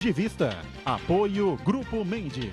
de Vista. Apoio Grupo Mendes.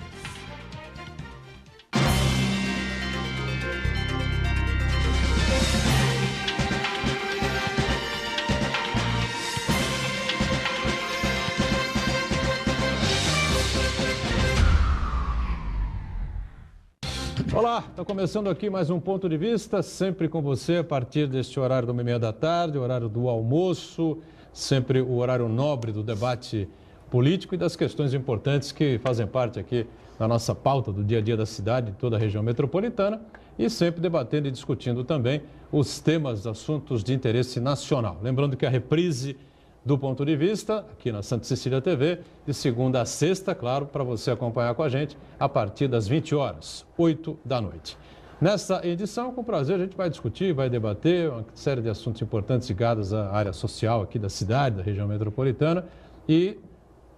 Olá, está começando aqui mais um Ponto de Vista, sempre com você a partir deste horário da 1h30 da tarde, horário do almoço, sempre o horário nobre do debate político e das questões importantes que fazem parte aqui da nossa pauta do dia a dia da cidade, de toda a região metropolitana, e sempre debatendo e discutindo também os temas, assuntos de interesse nacional. Lembrando que a reprise do Ponto de Vista, aqui na Santa Cecília TV, de segunda a sexta, claro, para você acompanhar com a gente, a partir das 20 horas, 8 da noite. Nessa edição, com prazer, a gente vai discutir, vai debater uma série de assuntos importantes ligados à área social aqui da cidade, da região metropolitana e,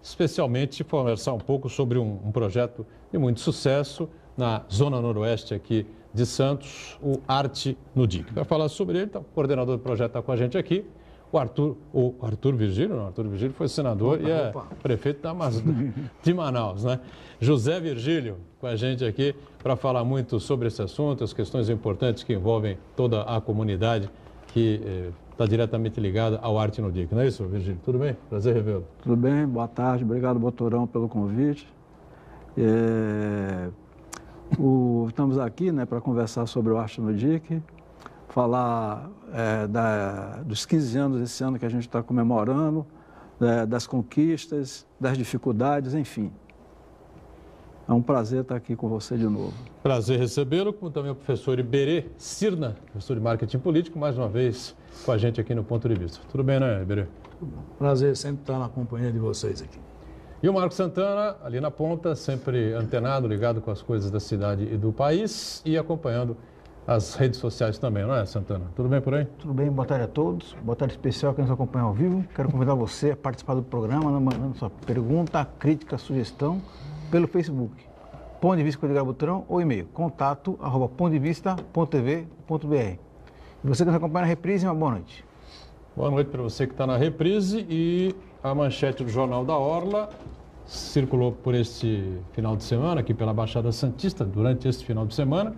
especialmente, conversar um pouco sobre um projeto de muito sucesso na zona noroeste aqui de Santos, o Arte no DIC. Para falar sobre ele, então, o coordenador do projeto está com a gente aqui. O Arthur Virgílio, não, Arthur Virgílio foi senador e é prefeito de Manaus, né? José Virgílio com a gente aqui para falar muito sobre esse assunto, as questões importantes que envolvem toda a comunidade que está diretamente ligada ao Arte no DIC. Não é isso, Virgílio? Tudo bem? Prazer revê-lo. Tudo bem, boa tarde, obrigado, Botorão, pelo convite. Estamos aqui, né, para conversar sobre o Arte no DIC, falar dos 15 anos desse ano que a gente está comemorando, das conquistas, das dificuldades, enfim. É um prazer estar aqui com você de novo. Prazer recebê-lo, como também o professor Iberê Cirna, professor de Marketing Político, mais uma vez com a gente aqui no Ponto de Vista. Tudo bem, né, Iberê? Prazer sempre estar na companhia de vocês aqui. E o Marco Santana, ali na ponta, sempre antenado, ligado com as coisas da cidade e do país e acompanhando as redes sociais também, não é, Santana? Tudo bem por aí? Tudo bem, boa tarde a todos. Boa tarde especial a quem nos acompanha ao vivo. Quero convidar você a participar do programa, mandando sua pergunta, crítica, sugestão pelo Facebook. Ponto de Vista com Edgar Boturão ou e-mail, contato@pontodevista.tv.br. E você que nos acompanha na reprise, uma boa noite. Boa noite para você que está na reprise e a manchete do Jornal da Orla circulou por este final de semana, aqui pela Baixada Santista, durante este final de semana.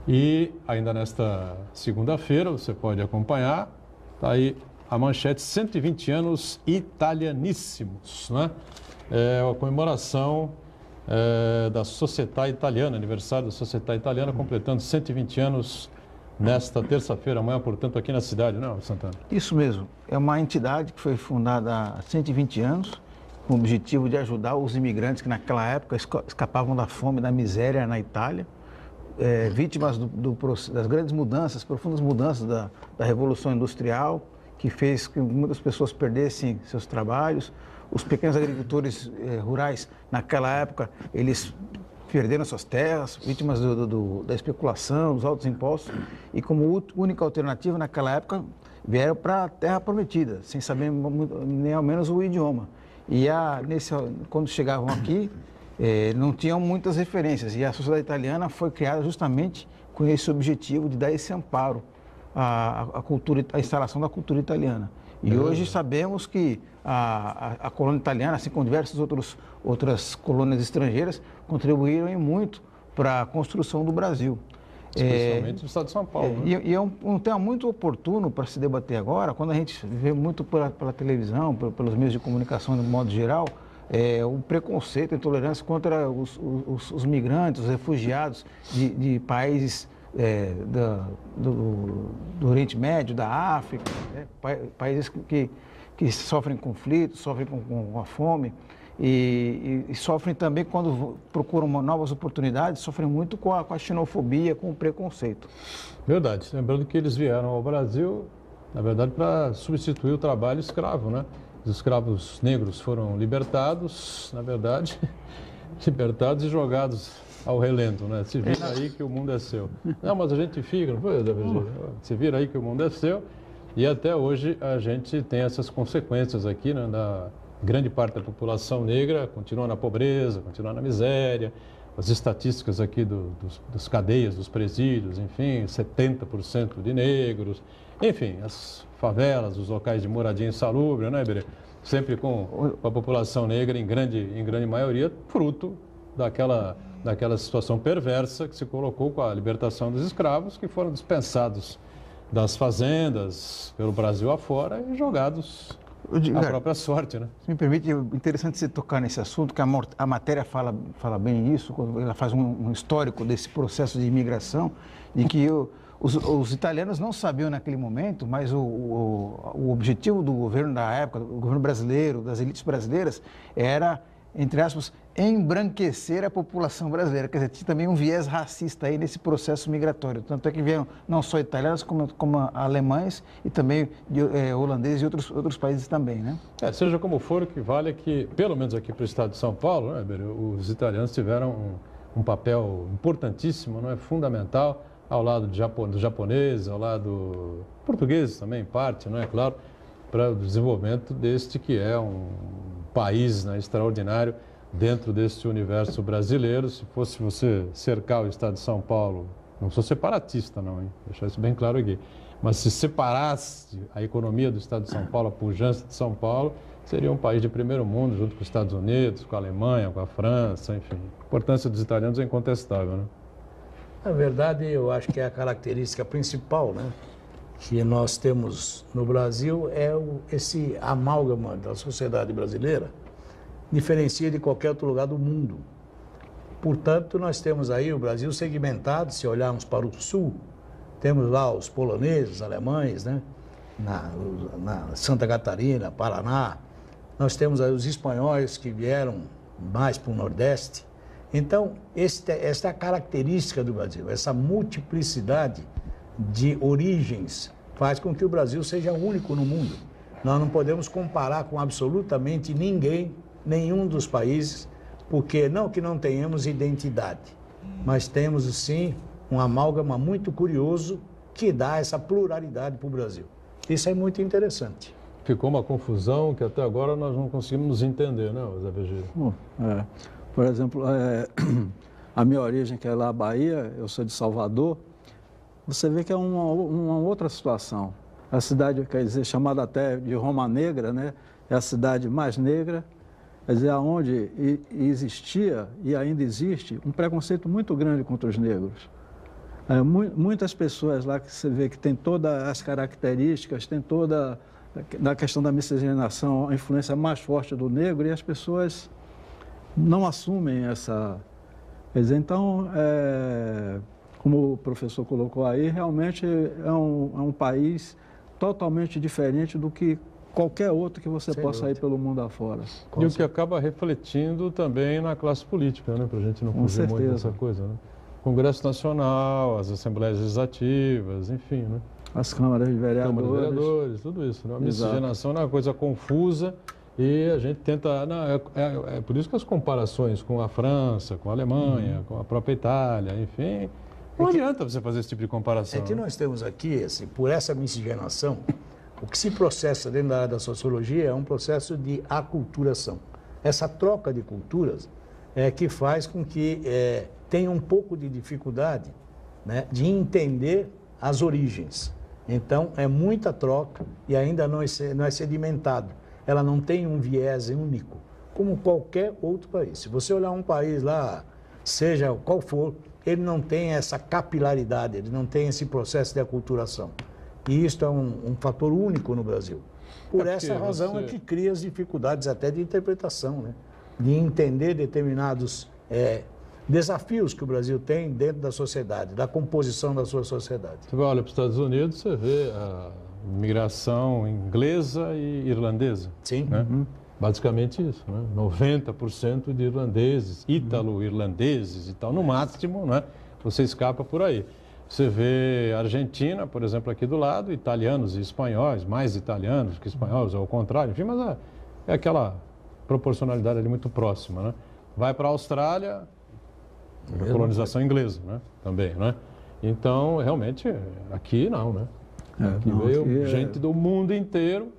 E ainda nesta segunda-feira, você pode acompanhar, está aí a manchete 120 anos italianíssimos, né? É a comemoração da Società Italiana, aniversário da Società Italiana, completando 120 anos nesta terça-feira, amanhã, portanto, aqui na cidade, não é, Santana? Isso mesmo, é uma entidade que foi fundada há 120 anos, com o objetivo de ajudar os imigrantes que naquela época escapavam da fome e da miséria na Itália. Vítimas das grandes mudanças, profundas mudanças da Revolução Industrial, que fez que muitas pessoas perdessem seus trabalhos. Os pequenos agricultores rurais, naquela época, eles perderam suas terras, vítimas da especulação, dos altos impostos, e como única alternativa, naquela época, vieram para a Terra Prometida, sem saber nem ao menos o idioma. E quando chegavam aqui, não tinham muitas referências, e a Sociedade Italiana foi criada justamente com esse objetivo de dar esse amparo à instalação da cultura italiana. E hoje sabemos que a colônia italiana, assim como diversas outras colônias estrangeiras, contribuíram em muito para a construção do Brasil. Especialmente no estado de São Paulo. E é um tema muito oportuno para se debater agora, quando a gente vê muito pela televisão, pelos meios de comunicação de modo geral, o preconceito, a intolerância contra os migrantes, os refugiados de países do Oriente Médio, da África, países que sofrem conflitos, sofrem com a fome e sofrem também quando procuram novas oportunidades, sofrem muito com a xenofobia, com o preconceito. Verdade. Lembrando que eles vieram ao Brasil, na verdade, para substituir o trabalho escravo, né? Os escravos negros foram libertados, na verdade, libertados e jogados ao relento, né? Se vira aí que o mundo é seu. Não, mas a gente fica, não foi, Virgílio? Se vira aí que o mundo é seu. E até hoje a gente tem essas consequências aqui, né? Da grande parte da população negra continua na pobreza, continua na miséria. As estatísticas aqui das cadeias, dos presídios, enfim, 70% de negros. Enfim, as favelas, os locais de moradia insalubre, né, Iberê? sempre com a população negra em grande maioria, fruto daquela situação perversa que se colocou com a libertação dos escravos, que foram dispensados das fazendas pelo Brasil afora e jogados à própria sorte, né? Se me permite, é interessante você tocar nesse assunto, que a matéria fala bem isso, quando ela faz um histórico desse processo de imigração, de que os italianos não sabiam naquele momento, mas o objetivo do governo da época, do governo brasileiro, das elites brasileiras, era, entre aspas, embranquecer a população brasileira. Quer dizer, tinha também um viés racista aí nesse processo migratório. Tanto é que vieram não só italianos, como alemães e também holandeses e outros países também, né? Seja como for, o que vale é que, pelo menos aqui para o estado de São Paulo, né, os italianos tiveram um papel importantíssimo, não é, fundamental, ao lado dos japoneses, ao lado portugueses também, em parte, não é claro, para o desenvolvimento deste que é um país, né, extraordinário dentro desse universo brasileiro. Se fosse você cercar o estado de São Paulo, não sou separatista não, hein? Deixar isso bem claro aqui, mas se separasse a economia do estado de São Paulo, a pujança de São Paulo, seria um país de primeiro mundo, junto com os Estados Unidos, com a Alemanha, com a França, enfim. A importância dos italianos é incontestável, né? Na verdade, eu acho que é a característica principal, né, que nós temos no Brasil é esse amálgama da sociedade brasileira, diferencia de qualquer outro lugar do mundo. Portanto, nós temos aí o Brasil segmentado, se olharmos para o sul, temos lá os poloneses, os alemães, né, na Santa Catarina, Paraná, nós temos aí os espanhóis que vieram mais para o Nordeste. Então, esta é a característica do Brasil, essa multiplicidade de origens faz com que o Brasil seja único no mundo. Nós não podemos comparar com absolutamente ninguém, nenhum dos países, porque não que não tenhamos identidade, mas temos sim um amálgama muito curioso que dá essa pluralidade para o Brasil. Isso é muito interessante. Ficou uma confusão que até agora nós não conseguimos nos entender, né, Zé Virgílio? Por exemplo, a minha origem, que é lá a Bahia, eu sou de Salvador, você vê que é uma outra situação. A cidade, quer dizer, chamada até de Roma Negra, né? É a cidade mais negra, quer dizer, onde existia e ainda existe um preconceito muito grande contra os negros. Muitas pessoas lá que você vê que tem todas as características, tem toda, na questão da miscigenação, a influência mais forte do negro, e as pessoas não assumem essa... Quer dizer, então, como o professor colocou aí, realmente é um país totalmente diferente do que qualquer outro que você possa ir pelo mundo afora. E o que acaba refletindo também na classe política, né? Para a gente não fugir muito dessa coisa, né? Congresso Nacional, as Assembleias Legislativas, enfim, né? As câmaras de vereadores. Câmara de vereadores, tudo isso, né? A miscigenação é uma coisa confusa e a gente tenta... Não, é por isso que as comparações com a França, com a Alemanha, com a própria Itália, enfim... Não adianta você fazer esse tipo de comparação. É que nós temos aqui, assim, por essa miscigenação, o que se processa dentro da área da sociologia é um processo de aculturação. Essa troca de culturas é que faz com que tenha um pouco de dificuldade, né, de entender as origens. Então, é muita troca e ainda não é sedimentado. Ela não tem um viés único, como qualquer outro país. Se você olhar um país lá, seja qual for, ele não tem essa capilaridade, ele não tem esse processo de aculturação. E isto é um fator único no Brasil. Por essa razão é que cria as dificuldades até de interpretação, né? De entender determinados desafios que o Brasil tem dentro da sociedade, da composição da sua sociedade. Você olha para os Estados Unidos, você vê a migração inglesa e irlandesa. Sim. Né? Basicamente isso, né? 90% de irlandeses, ítalo-irlandeses e tal, no máximo, né? Você escapa por aí. Você vê a Argentina, por exemplo, aqui do lado, italianos e espanhóis, mais italianos que espanhóis, ou ao contrário, enfim, mas é aquela proporcionalidade ali muito próxima, né? Vai para a Austrália, a colonização inglesa, né? Também, né? Então, realmente, aqui não, né? Aqui veio gente do mundo inteiro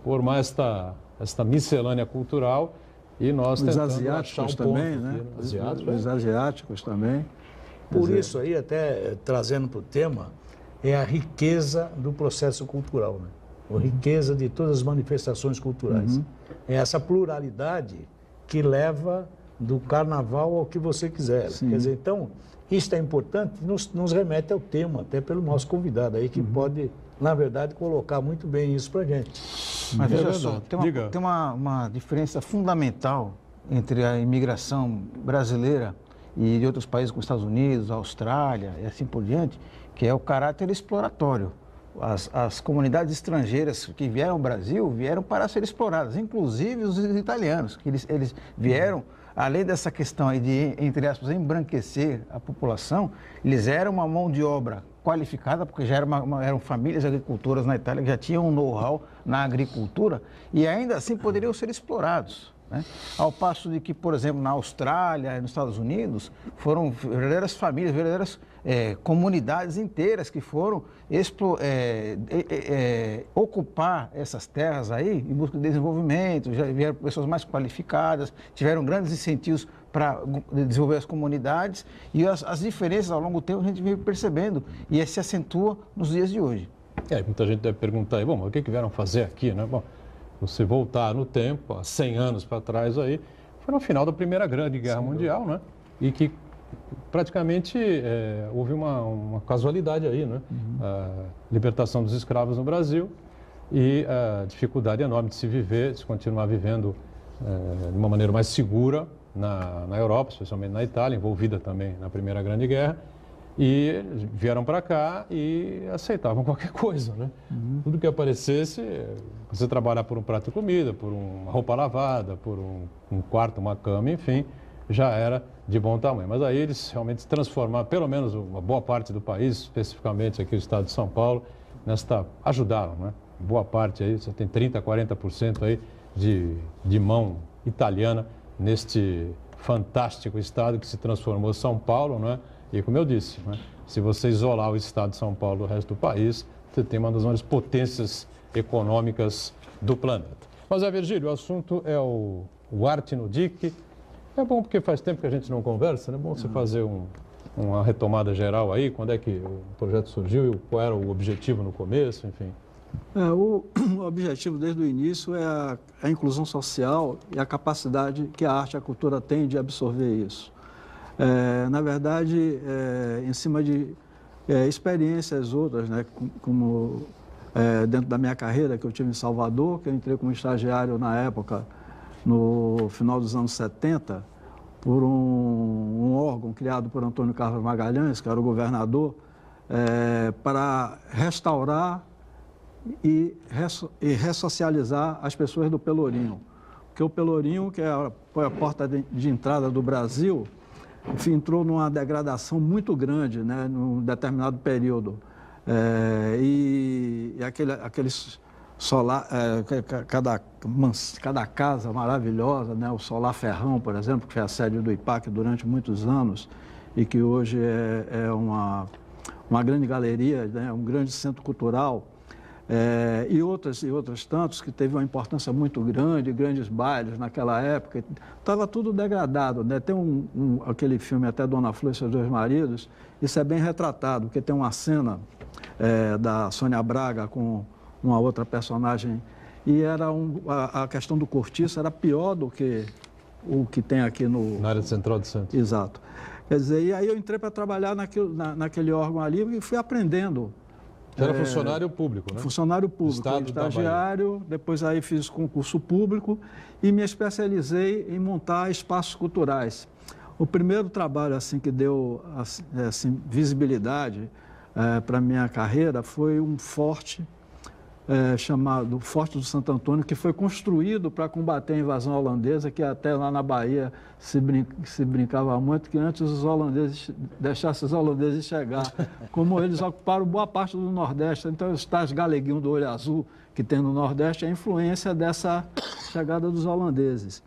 formar esta miscelânea cultural e nós tentamos achar um ponto também, né? Os asiáticos também. Por isso aí, até trazendo para o tema, é a riqueza do processo cultural, né? a riqueza de todas as manifestações culturais. É essa pluralidade que leva do carnaval ao que você quiser. Sim. Quer dizer, então, isso é importante, nos remete ao tema, até pelo nosso convidado aí, que pode, na verdade, colocar muito bem isso para a gente. Mas É veja verdade. só, Diga. tem uma diferença fundamental entre a imigração brasileira e de outros países como Estados Unidos, Austrália e assim por diante, que é o caráter exploratório. As comunidades estrangeiras que vieram ao Brasil vieram para ser exploradas, inclusive os italianos, que eles vieram, além dessa questão aí de, entre aspas, embranquecer a população, eles eram uma mão de obra qualificada, porque já eram famílias agricultoras na Itália que já tinham um know-how na agricultura e ainda assim poderiam ser explorados. Né? Ao passo de que, por exemplo, na Austrália e nos Estados Unidos, foram verdadeiras famílias, verdadeiras comunidades inteiras que foram ocupar essas terras aí em busca de desenvolvimento, já vieram pessoas mais qualificadas, tiveram grandes incentivos para desenvolver as comunidades e as diferenças ao longo do tempo a gente vem percebendo e se acentua nos dias de hoje. Muita gente deve perguntar aí, bom, mas o que vieram fazer aqui, né? Bom, você voltar no tempo, há 100 anos para trás aí, foi no final da Primeira Grande Guerra Mundial, né? E que praticamente houve uma casualidade aí, né? A libertação dos escravos no Brasil e a dificuldade enorme de se viver, de se continuar vivendo de uma maneira mais segura na Europa, especialmente na Itália, envolvida também na Primeira Grande Guerra. E eles vieram para cá e aceitavam qualquer coisa, né? Tudo que aparecesse, você trabalhar por um prato de comida, por uma roupa lavada, por um quarto, uma cama, enfim, já era de bom tamanho. Mas aí eles realmente se transformaram, pelo menos uma boa parte do país, especificamente aqui o estado de São Paulo, ajudaram, né? Boa parte aí, você tem 30%, 40% aí de mão italiana neste fantástico estado que se transformou São Paulo, né? E como eu disse, né, se você isolar o estado de São Paulo do resto do país, você tem uma das maiores potências econômicas do planeta. Mas, Virgílio, o assunto é o Arte no DIC. É bom porque faz tempo que a gente não conversa, né? É bom você fazer uma retomada geral aí, quando é que o projeto surgiu e qual era o objetivo no começo, enfim. O objetivo desde o início é a inclusão social e a capacidade que a arte e a cultura têm de absorver isso. Na verdade, em cima de experiências outras, né, como dentro da minha carreira que eu tive em Salvador, que eu entrei como estagiário na época, no final dos anos 70, por um órgão criado por Antônio Carlos Magalhães, que era o governador, para restaurar e ressocializar as pessoas do Pelourinho. Porque o Pelourinho, que foi a porta de entrada do Brasil, enfim, entrou numa degradação muito grande, né, num determinado período. E aqueles solar, cada casa maravilhosa, né, o Solar Ferrão, por exemplo, que foi a sede do IPAC durante muitos anos e que hoje é uma grande galeria, né, um grande centro cultural. E outras tantos que teve uma importância muito grande, grandes bailes naquela época. Estava tudo degradado, né? Tem aquele filme até Dona Flor e seus dois maridos, isso é bem retratado, porque tem uma cena da Sônia Braga com uma outra personagem e a questão do cortiço era pior do que o que tem aqui na área central do centro. Exato. Quer dizer, e aí eu entrei para trabalhar naquele órgão ali e fui aprendendo. Você era funcionário público, né? Funcionário público, estagiário, depois aí fiz concurso público e me especializei em montar espaços culturais. O primeiro trabalho assim que deu assim, visibilidade para a minha carreira foi um forte chamado Forte do Santo Antônio, que foi construído para combater a invasão holandesa, que até lá na Bahia se brincava muito, que antes os holandeses deixassem os holandeses chegar, como eles ocuparam boa parte do Nordeste. Então, os tais galeguinhos do olho azul que tem no Nordeste é a influência dessa chegada dos holandeses.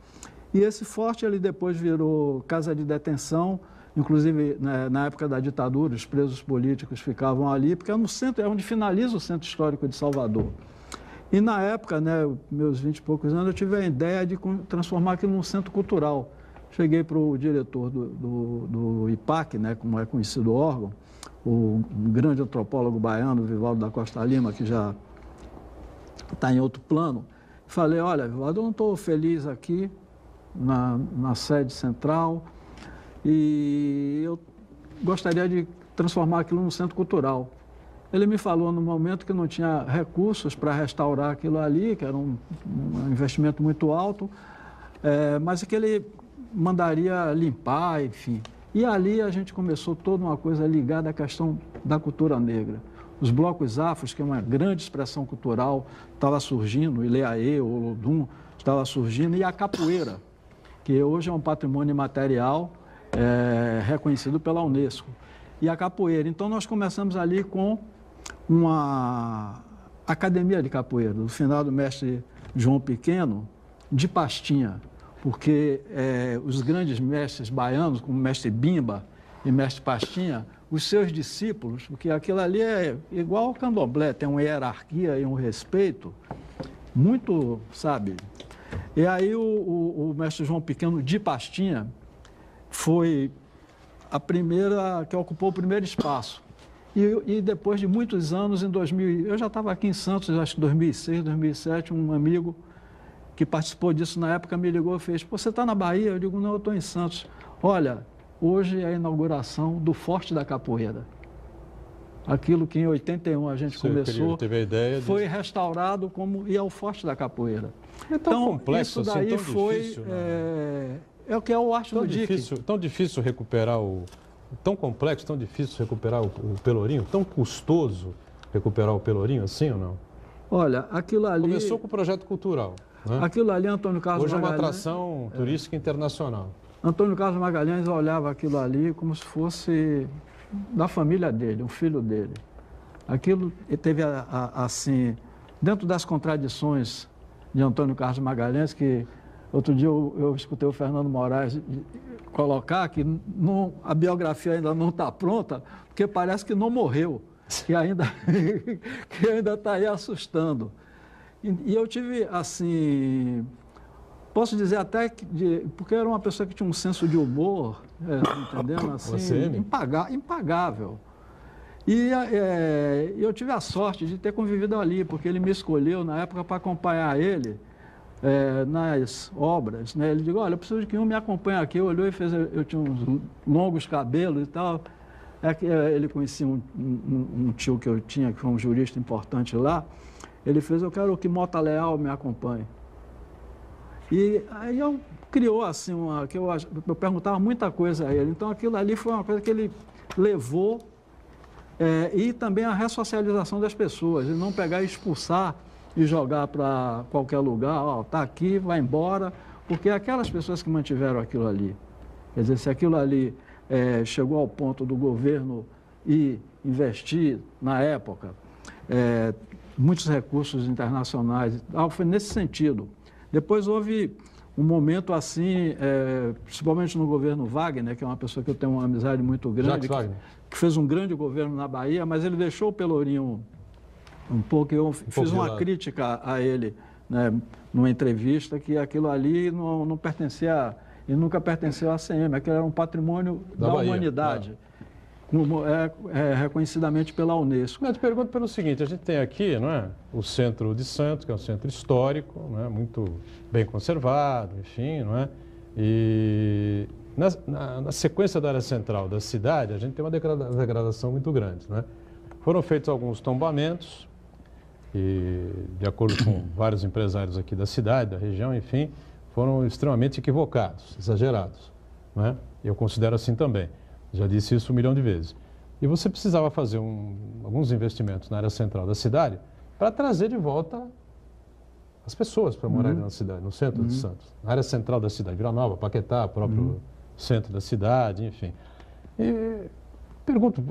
E esse forte, ele depois virou casa de detenção, inclusive na época da ditadura, os presos políticos ficavam ali, porque é no centro, é onde finaliza o Centro Histórico de Salvador. E na época, né, meus 20 e poucos anos, eu tive a ideia de transformar aquilo num centro cultural. Cheguei para o diretor do IPAC, né, como é conhecido o órgão, o grande antropólogo baiano, Vivaldo da Costa Lima, que já está em outro plano. Falei, olha, Vivaldo, eu não estou feliz aqui na sede central e eu gostaria de transformar aquilo num centro cultural. Ele me falou no momento que não tinha recursos para restaurar aquilo ali, que era um investimento muito alto, mas que ele mandaria limpar, enfim. E ali a gente começou toda uma coisa ligada à questão da cultura negra. Os blocos afros, que é uma grande expressão cultural, estava surgindo, o Ileaê, o Olodum, estava surgindo, e a capoeira, que hoje é um patrimônio imaterial reconhecido pela Unesco. E a capoeira. Então, nós começamos ali com uma academia de capoeira, do finado mestre João Pequeno, de Pastinha, porque os grandes mestres baianos, como o mestre Bimba e mestre Pastinha, os seus discípulos, porque aquilo ali é igual ao candomblé, tem uma hierarquia e um respeito muito, sabe? E aí o mestre João Pequeno de Pastinha foi a primeira que ocupou o primeiro espaço. E depois de muitos anos, em 2000, eu já estava aqui em Santos, acho que 2006, 2007, um amigo que participou disso na época me ligou e fez, você está na Bahia? Eu digo, não, eu estou em Santos. Olha, hoje é a inauguração do Forte da Capoeira. Aquilo que em 81 a gente começou, teve a ideia foi restaurado como e é o Forte da Capoeira. É tão então, complexo isso daí assim, tão foi difícil, né? É o que é o arte do Dique. Tão difícil recuperar tão complexo, tão difícil recuperar o Pelourinho, tão custoso recuperar o Pelourinho assim ou não? Olha, aquilo ali... Começou com o projeto cultural, né? Aquilo ali, Antônio Carlos Hoje Magalhães... é uma atração turística internacional. Antônio Carlos Magalhães olhava aquilo ali como se fosse da família dele, um filho dele. Aquilo teve, assim, dentro das contradições de Antônio Carlos Magalhães, que outro dia eu escutei o Fernando Moraes colocar que a biografia ainda não está pronta, porque parece que não morreu, que ainda está aí assustando. E eu tive, assim, posso dizer até que, porque eu era uma pessoa que tinha um senso de humor, entendendo? Assim, impagável. E eu tive a sorte de ter convivido ali, porque ele me escolheu na época para acompanhar ele nas obras, né? Ele disse, olha, eu preciso de que um me acompanhe aqui. Olhou e fez, eu tinha uns longos cabelos e tal. Ele conhecia um tio que eu tinha, que foi um jurista importante lá. Ele fez, eu quero que Mota Leal me acompanhe. E aí criou assim, eu perguntava muita coisa a ele. Então aquilo ali foi uma coisa que ele levou, e também a ressocialização das pessoas, e não pegar e expulsar e jogar para qualquer lugar, está aqui, vai embora, porque aquelas pessoas que mantiveram aquilo ali, quer dizer, se aquilo ali chegou ao ponto do governo ir investir, na época, muitos recursos internacionais, foi nesse sentido. Depois houve um momento assim, principalmente no governo Wagner, que é uma pessoa que eu tenho uma amizade muito grande, que fez um grande governo na Bahia, mas ele deixou o Pelourinho um pouco, eu fiz uma crítica a ele, né, numa entrevista, que aquilo ali não pertencia, e nunca pertenceu à CM, aquilo era um patrimônio da Bahia, humanidade, reconhecidamente pela Unesco. Eu te pergunto pelo seguinte, a gente tem aqui, não é, o centro de Santos, que é um centro histórico, não é, muito bem conservado, enfim, não é, e na sequência da área central da cidade, a gente tem uma degradação muito grande, não é? Foram feitos alguns tombamentos, e, de acordo com vários empresários aqui da cidade, da região, enfim, foram extremamente equivocados, exagerados, não é? Eu considero assim também. Já disse isso 1 milhão de vezes. E você precisava fazer alguns investimentos na área central da cidade para trazer de volta as pessoas para morarem na cidade, no centro de Santos. Na área central da cidade, Vila Nova, Paquetá, próprio centro da cidade, enfim. E pergunto,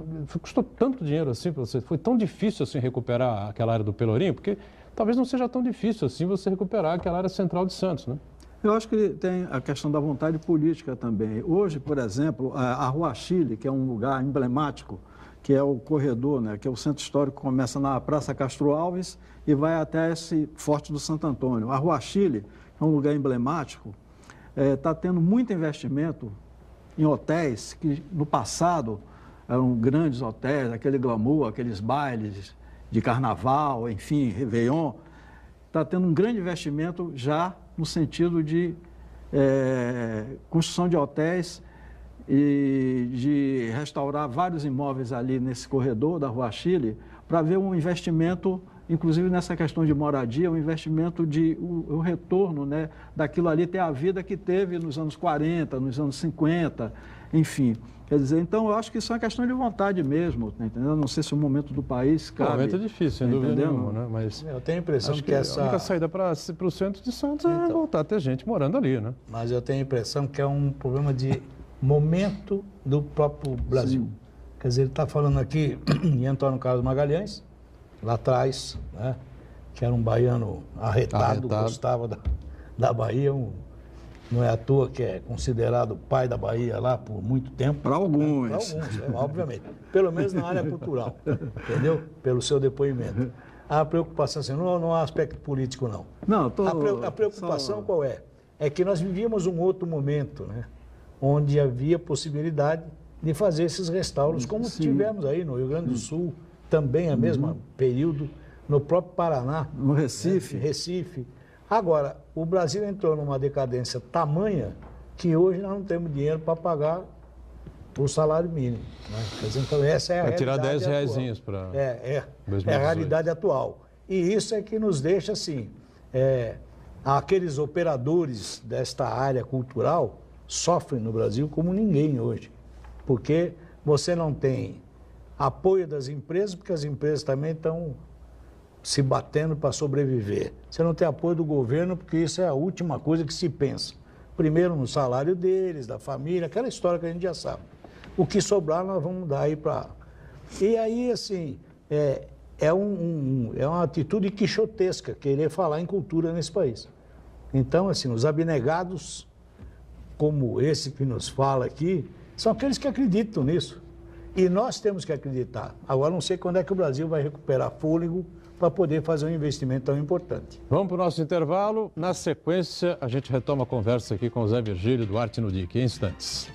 custou tanto dinheiro assim para você? Foi tão difícil assim recuperar aquela área do Pelourinho? Porque talvez não seja tão difícil assim você recuperar aquela área central de Santos, né? Eu acho que tem a questão da vontade política também. Hoje, por exemplo, a Rua Chile, que é um lugar emblemático, que é o corredor, né, que é o centro histórico que começa na Praça Castro Alves e vai até esse Forte do Santo Antônio. A Rua Chile é um lugar emblemático, está tendo muito investimento em hotéis que no passado eram grandes hotéis, aquele glamour, aqueles bailes de carnaval, enfim, Réveillon. está tendo um grande investimento já no sentido de construção de hotéis e de restaurar vários imóveis ali nesse corredor da Rua Chile, para ver um investimento, inclusive nessa questão de moradia, um investimento de o retorno, né, daquilo ali ter a vida que teve nos anos 40, nos anos 50, enfim. Quer dizer, então eu acho que isso é uma questão de vontade mesmo, tá entendendo? Não sei se o momento do país cabe. O momento é difícil, sem dúvida nenhuma, né? Mas eu tenho a impressão que essa... a única saída para o centro de Santos é voltar a ter gente morando ali, né? Mas eu tenho a impressão que é um problema de momento do próprio Brasil. Sim. Quer dizer, ele está falando aqui em Antônio Carlos Magalhães, lá atrás, né? Que era um baiano arretado. Gostava da Bahia, não é à toa que é considerado o pai da Bahia lá por muito tempo. Para alguns. Para alguns, obviamente. Pelo menos na área cultural, entendeu? Pelo seu depoimento. A preocupação, assim, não há aspecto político, não. Não, a preocupação qual é? É que nós vivíamos um outro momento, né? Onde havia possibilidade de fazer esses restauros, como tivemos aí no Rio Grande do Sul, também a mesma período, no próprio Paraná. No Recife. Né? Recife. Agora, o Brasil entrou numa decadência tamanha que hoje nós não temos dinheiro para pagar o salário mínimo. Né? Quer dizer, então essa é a realidade tirar 10 atual. reaisinhos para... É a realidade atual. E isso é que nos deixa, assim, aqueles operadores desta área cultural sofrem no Brasil como ninguém hoje. Porque você não tem apoio das empresas, porque as empresas também estão se batendo para sobreviver. Você não tem apoio do governo, porque isso é a última coisa que se pensa. Primeiro no salário deles, da família, aquela história que a gente já sabe. O que sobrar nós vamos dar aí para... E aí, assim, é uma atitude quixotesca querer falar em cultura nesse país. Então, assim, os abnegados, como esse que nos fala aqui, são aqueles que acreditam nisso. E nós temos que acreditar. Agora, não sei quando é que o Brasil vai recuperar fôlego para poder fazer um investimento tão importante. Vamos para o nosso intervalo. Na sequência, a gente retoma a conversa aqui com o Zé Virgílio, do Arte no Dique, em instantes.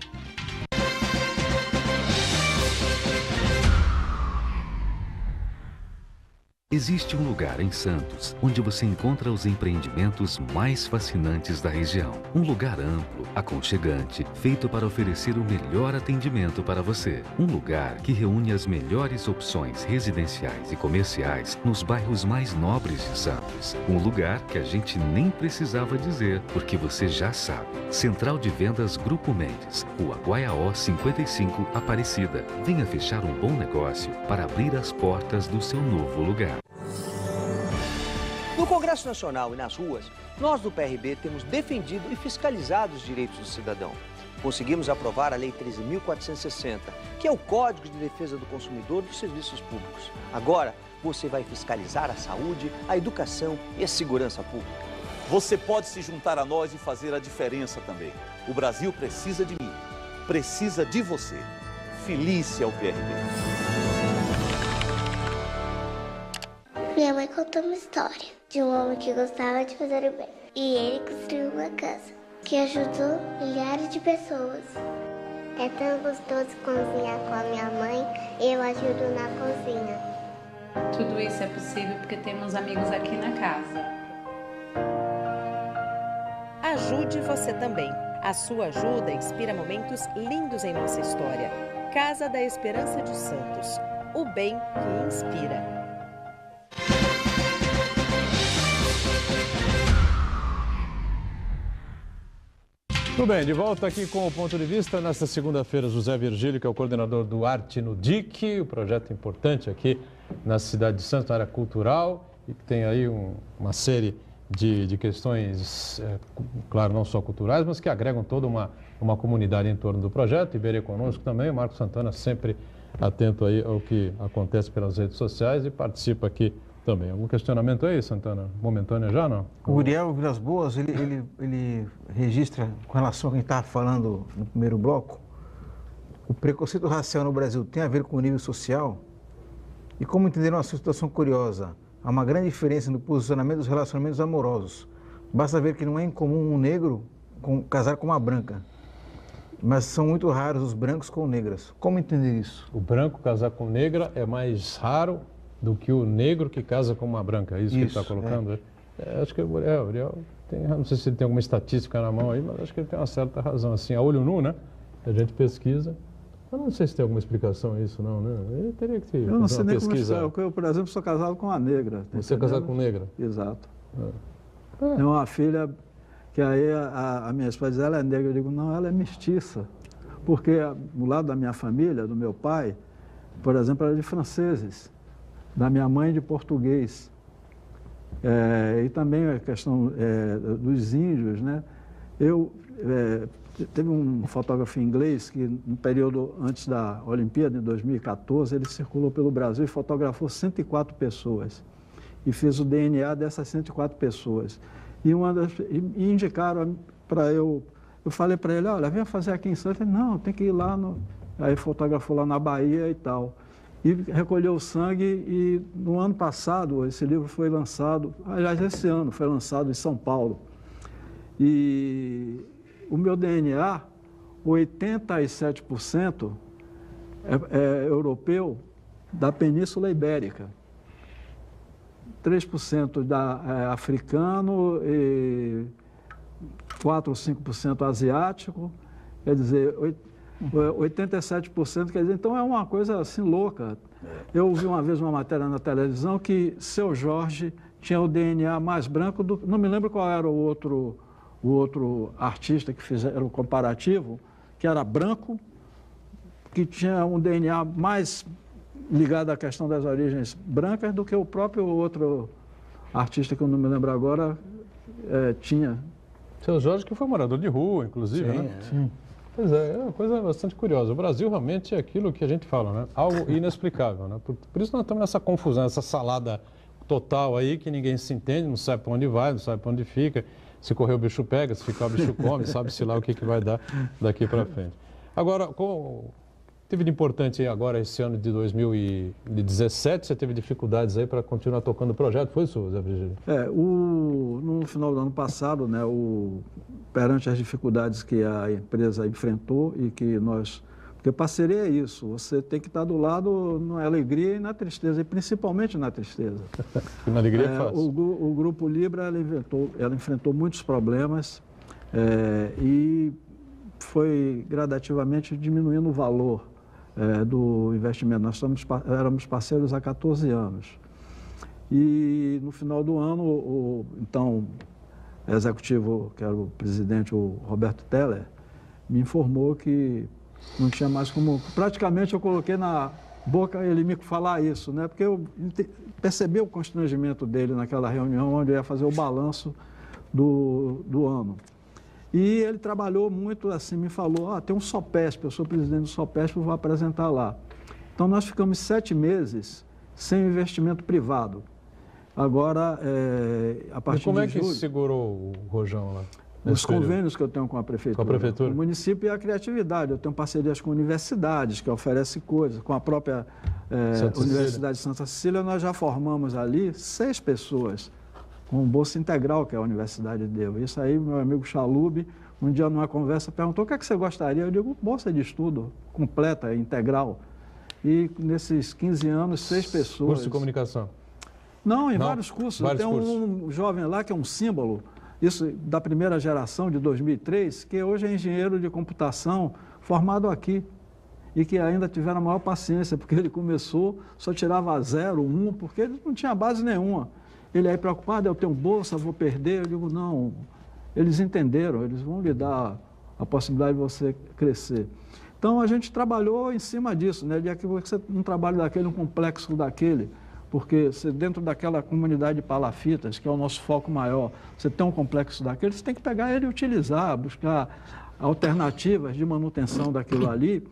Existe um lugar em Santos onde você encontra os empreendimentos mais fascinantes da região. Um lugar amplo, aconchegante, feito para oferecer o melhor atendimento para você. Um lugar que reúne as melhores opções residenciais e comerciais nos bairros mais nobres de Santos. Um lugar que a gente nem precisava dizer, porque você já sabe. Central de Vendas Grupo Mendes, Rua Guaiaó 55, Aparecida. Venha fechar um bom negócio para abrir as portas do seu novo lugar. No Congresso Nacional e nas ruas, nós do PRB temos defendido e fiscalizado os direitos do cidadão. Conseguimos aprovar a Lei 13.460, que é o Código de Defesa do Consumidor dos Serviços Públicos. Agora, você vai fiscalizar a saúde, a educação e a segurança pública. Você pode se juntar a nós e fazer a diferença também. O Brasil precisa de mim, precisa de você. Filie-se ao PRB. Minha mãe contou uma história de um homem que gostava de fazer o bem. E ele construiu uma casa que ajudou milhares de pessoas. É tão gostoso cozinhar com a minha mãe, eu ajudo na cozinha. Tudo isso é possível porque temos amigos aqui na casa. Ajude você também. A sua ajuda inspira momentos lindos em nossa história. Casa da Esperança de Santos. O bem que inspira. Tudo bem, de volta aqui com o Ponto de Vista. Nesta segunda-feira, José Virgílio, que é o coordenador do Arte no Dique, o projeto importante aqui na cidade de Santos, na área cultural, e que tem aí uma série de questões, claro, não só culturais, mas que agregam toda uma comunidade em torno do projeto. Iberê conosco também, o Marco Santana sempre atento aí ao que acontece pelas redes sociais e participa aqui também. Algum questionamento aí, Santana? Momentâneo já, não? O Uriel Vilas Boas, ele registra, com relação a quem estava falando no primeiro bloco, o preconceito racial no Brasil tem a ver com o nível social? E como entender uma situação curiosa? Há uma grande diferença no posicionamento dos relacionamentos amorosos. Basta ver que não é incomum um negro casar com uma branca, mas são muito raros os brancos com negras. Como entender isso? O branco casar com negra é mais raro do que o negro que casa com uma branca, é isso que ele está colocando? Acho que o Uriel tem, não sei se ele tem alguma estatística na mão aí, mas acho que ele tem uma certa razão, assim, a olho nu, né? A gente pesquisa. Eu não sei se tem alguma explicação isso, não, né? Ele teria que Eu não sei nem como explicar. Eu, por exemplo, sou casado com uma negra. Você é casado com negra? Exato. Tem uma filha que aí a minha esposa diz, ela é negra. Eu digo, não, ela é mestiça. Porque do lado da minha família, do meu pai, por exemplo, era de franceses. Da minha mãe, de português. E também a questão dos índios, né? Teve um fotógrafo inglês que, no período antes da Olimpíada, em 2014, ele circulou pelo Brasil e fotografou 104 pessoas. E fez o DNA dessas 104 pessoas. E indicaram para eu falei para ele, olha, venha fazer aqui em Santos. Ele, não, tem que ir lá. Aí fotografou lá na Bahia e tal. E recolheu o sangue e no ano passado, esse livro foi lançado, aliás, esse ano foi lançado em São Paulo. E o meu DNA, 87% é europeu da Península Ibérica. 3% africano e 4 ou 5% asiático, quer dizer, 87%, quer dizer, então é uma coisa assim louca. Eu vi uma vez uma matéria na televisão que Seu Jorge tinha o DNA mais branco, não me lembro qual era o outro artista que fizeram o comparativo, que era branco, que tinha um DNA mais ligado à questão das origens brancas do que o próprio outro artista, que eu não me lembro agora, tinha. Seu Jorge, que foi morador de rua, inclusive, Sim, né? Sim. Pois é uma coisa bastante curiosa. O Brasil realmente é aquilo que a gente fala, né? Algo inexplicável, né? Por isso nós estamos nessa confusão, essa salada total aí, que ninguém se entende, não sabe para onde vai, não sabe para onde fica. Se correr o bicho pega, se ficar o bicho come, sabe-se lá o que vai dar daqui para frente. Agora, teve de importante aí agora, esse ano de 2017, você teve dificuldades aí para continuar tocando o projeto, foi isso, Zé Virgílio? No final do ano passado, né, perante as dificuldades que a empresa enfrentou e que nós... Porque parceria é isso, você tem que estar do lado na alegria e na tristeza, e principalmente na tristeza. E na alegria é fácil. O Grupo Libra, ela enfrentou muitos problemas e foi gradativamente diminuindo o valor do investimento. Nós éramos parceiros há 14 anos. E no final do ano, o executivo, que era o presidente, o Roberto Teller, me informou que não tinha mais como... Praticamente eu coloquei na boca ele me falar isso, né? Porque eu percebi o constrangimento dele naquela reunião onde eu ia fazer o balanço do ano. E ele trabalhou muito assim, me falou, tem um SOPESP, eu sou presidente do SOPESP, vou apresentar lá. Então nós ficamos 7 meses sem investimento privado. Agora, a partir de julho... E como é que segurou o rojão lá? Os convênios que eu tenho com a prefeitura. Com a prefeitura? O município e a criatividade. Eu tenho parcerias com universidades que oferecem coisas. Com a própria Universidade de Santa Cecília, nós já formamos ali 6 pessoas com bolsa integral que a universidade deu. Isso aí, meu amigo Chalub, um dia numa conversa, perguntou o que é que você gostaria? Eu digo, bolsa de estudo completa, integral. E nesses 15 anos, 6 pessoas... Curso de comunicação? Não, vários cursos. Tem um jovem lá que é um símbolo, isso da primeira geração de 2003, que hoje é engenheiro de computação formado aqui e que ainda tiveram a maior paciência, porque ele começou, só tirava 0, 1, porque ele não tinha base nenhuma. Ele aí preocupado, eu tenho bolsa, vou perder. Eu digo, não, eles entenderam, eles vão lhe dar a possibilidade de você crescer. Então, a gente trabalhou em cima disso, né? De que você um trabalho daquele, um complexo daquele, porque você, dentro daquela comunidade de palafitas, que é o nosso foco maior, você tem um complexo daquele, você tem que pegar ele e utilizar, buscar alternativas de manutenção daquilo ali,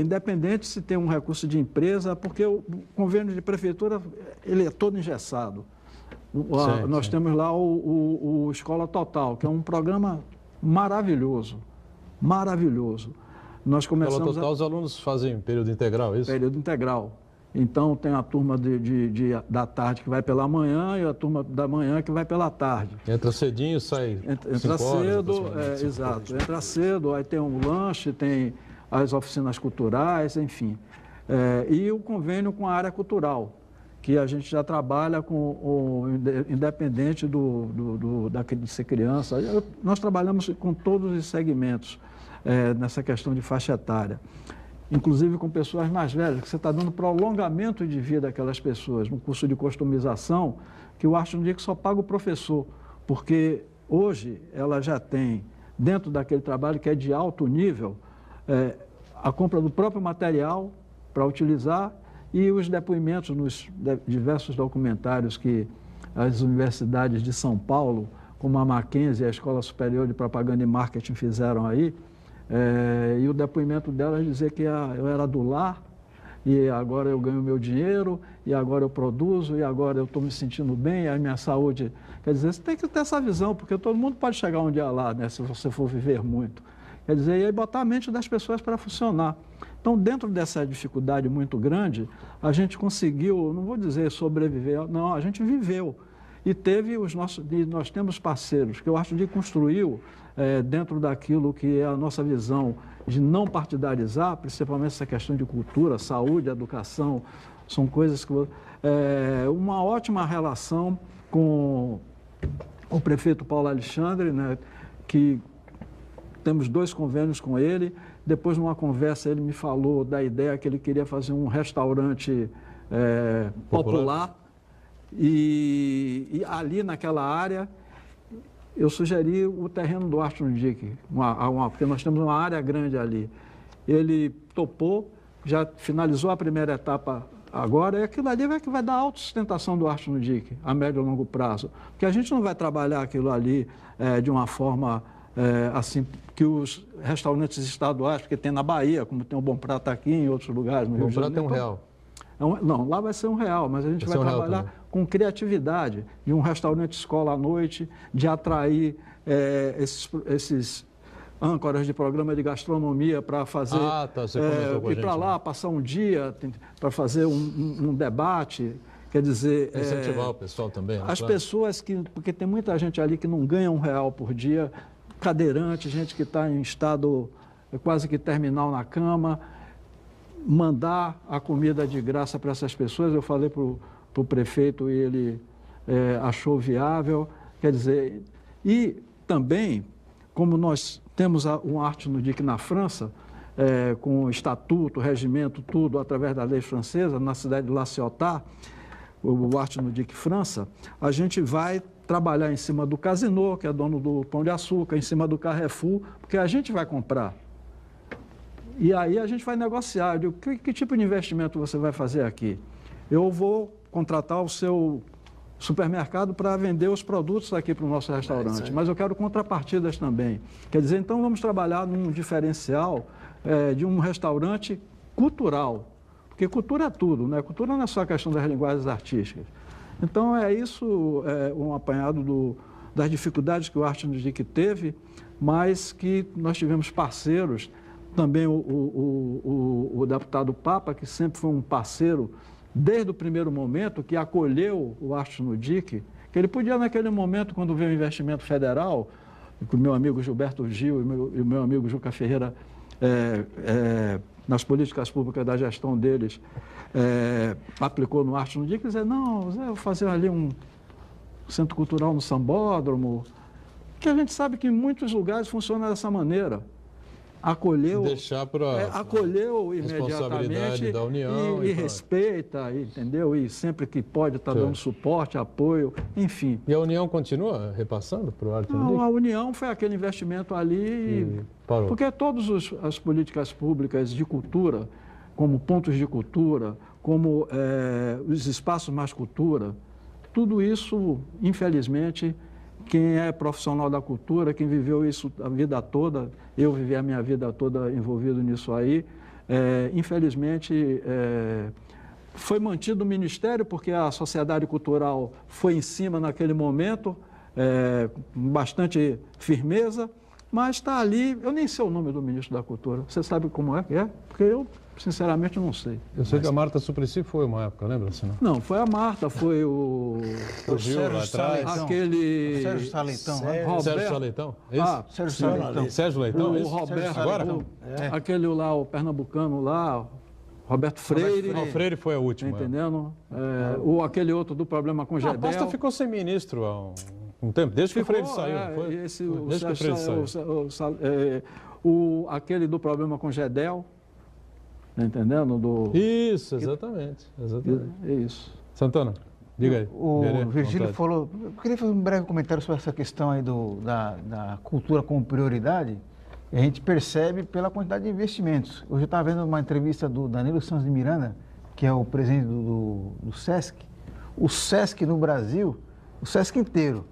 independente se tem um recurso de empresa, porque o convênio de prefeitura, ele é todo engessado. Nós temos lá o Escola Total, que é um programa maravilhoso, maravilhoso. Nós começamos Escola Total, os alunos fazem período integral, é isso? Período integral. Então, tem a turma da tarde que vai pela manhã e a turma da manhã que vai pela tarde. Entra cedinho, sai Entra cedo, exato. Entra cedo, aí tem um lanche, tem as oficinas culturais, enfim. E o convênio com a área cultural, que a gente já trabalha independente de ser criança. Nós trabalhamos com todos os segmentos nessa questão de faixa etária. Inclusive com pessoas mais velhas, que você está dando prolongamento de vida àquelas pessoas. Um curso de customização que o Arte no Dique só paga o professor, porque hoje ela já tem, dentro daquele trabalho que é de alto nível, a compra do próprio material para utilizar e os depoimentos nos diversos documentários que as universidades de São Paulo, como a Mackenzie e a Escola Superior de Propaganda e Marketing fizeram aí, e o depoimento delas dizer que eu era do lar e agora eu ganho meu dinheiro e agora eu produzo e agora eu estou me sentindo bem, a minha saúde... Quer dizer, você tem que ter essa visão, porque todo mundo pode chegar um dia lá, né, se você for viver muito. Quer dizer, e aí botar a mente das pessoas para funcionar. Então, dentro dessa dificuldade muito grande, a gente conseguiu, não vou dizer sobreviver, não, a gente viveu. E nós temos parceiros, que eu acho que construiu, dentro daquilo que é a nossa visão de não partidarizar, principalmente essa questão de cultura, saúde, educação, são coisas que... uma ótima relação com o prefeito Paulo Alexandre, né, que temos 2 convênios com ele. Depois, numa conversa, ele me falou da ideia que ele queria fazer um restaurante popular. E ali naquela área, eu sugeri o terreno do Arte no Dique, porque nós temos uma área grande ali. Ele topou, já finalizou a primeira etapa agora, e aquilo ali é que vai dar autossustentação do Arte no Dique, a médio e longo prazo. Porque a gente não vai trabalhar aquilo ali de uma forma assim que os restaurantes estaduais, porque tem na Bahia, como tem o Bom Prato aqui, em outros lugares. No Bom Prato tem R$1. Não, lá vai ser R$1, mas a gente vai trabalhar com criatividade, de um restaurante escola à noite, de atrair esses âncoras de programa de gastronomia para fazer, ir para lá, passar um dia para fazer um debate, quer dizer... Incentivar o pessoal também. As pessoas porque tem muita gente ali que não ganha R$1 por dia, cadeirante, gente que está em estado quase que terminal na cama, mandar a comida de graça para essas pessoas. Eu falei para o prefeito e ele achou viável. Quer dizer, e também, como nós temos um Arte no Dique na França, com estatuto, regimento, tudo, através da lei francesa, na cidade de La Ciotat, o Arte no Dique França, a gente vai trabalhar em cima do Casino, que é dono do Pão de Açúcar, em cima do Carrefour, porque a gente vai comprar. E aí a gente vai negociar. Eu digo, que tipo de investimento você vai fazer aqui? Eu vou contratar o seu supermercado para vender os produtos aqui para o nosso restaurante, mas eu quero contrapartidas também. Quer dizer, então vamos trabalhar num diferencial de um restaurante cultural, porque cultura é tudo, né? Cultura não é só a questão das linguagens artísticas. Então é isso, um apanhado das dificuldades que o Arte no Dique teve, mas que nós tivemos parceiros. Também o deputado Papa, que sempre foi um parceiro desde o primeiro momento, que acolheu o Arte no Dique, que ele podia, naquele momento, quando veio o investimento federal, com o meu amigo Gilberto Gil e o meu amigo Juca Ferreira, nas políticas públicas da gestão deles, aplicou no Arte no Dique, dizer, não, Zé, eu vou fazer ali um centro cultural no Sambódromo, que a gente sabe que em muitos lugares funciona dessa maneira. Acolheu imediatamente da União, e respeita, entendeu? E sempre que pode está dando suporte, apoio, enfim. E a União continua repassando para o Arte no Dique? A União foi aquele investimento ali, porque todas as políticas públicas de cultura, como pontos de cultura, como os espaços mais cultura, tudo isso, infelizmente, quem é profissional da cultura, quem viveu isso a vida toda, eu vivi a minha vida toda envolvido nisso aí, infelizmente foi mantido o Ministério, porque a sociedade cultural foi em cima naquele momento, com bastante firmeza, mas está ali, eu nem sei o nome do ministro da Cultura, você sabe como é que é? Porque eu, sinceramente, não sei. Eu sei que a Marta Suplicy foi uma época, lembra-se? Não, foi a Marta, foi o Sérgio Saleitão. Aquele... Sérgio Saleitão. Sérgio Saleitão? Sérgio Saleitão. Sérgio Leitão, o Roberto, aquele lá, o pernambucano lá, Roberto Freire. O Freire foi a última. Tá entendendo? Aquele outro do problema com Gedel. A pasta ficou sem ministro há um tempo, desde que o Freire saiu. Desde que o Freire saiu. Aquele do problema com Gedel. Tá entendendo? Isso, exatamente. É isso. Santana, diga aí. O Virgílio falou... Eu queria fazer um breve comentário sobre essa questão aí da cultura como prioridade. A gente percebe pela quantidade de investimentos. Hoje eu estava vendo uma entrevista do Danilo Santos de Miranda, que é o presidente do SESC. O SESC no Brasil, o SESC inteiro,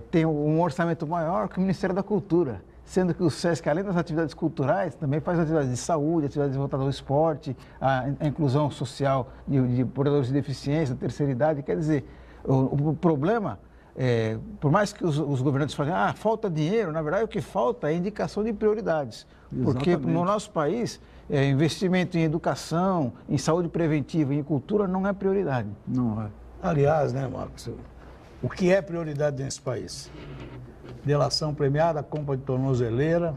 tem um orçamento maior que o Ministério da Cultura, sendo que o SESC, além das atividades culturais, também faz atividades de saúde, atividades voltadas ao esporte, a inclusão social de portadores de deficiência, da terceira idade. Quer dizer, o problema... por mais que os governantes falem, falta dinheiro, na verdade o que falta é indicação de prioridades. Porque no nosso país, investimento em educação, em saúde preventiva e em cultura não é prioridade. Não é. Aliás, né, Marcos, o que é prioridade nesse país? Delação premiada, compra de tornozeleira,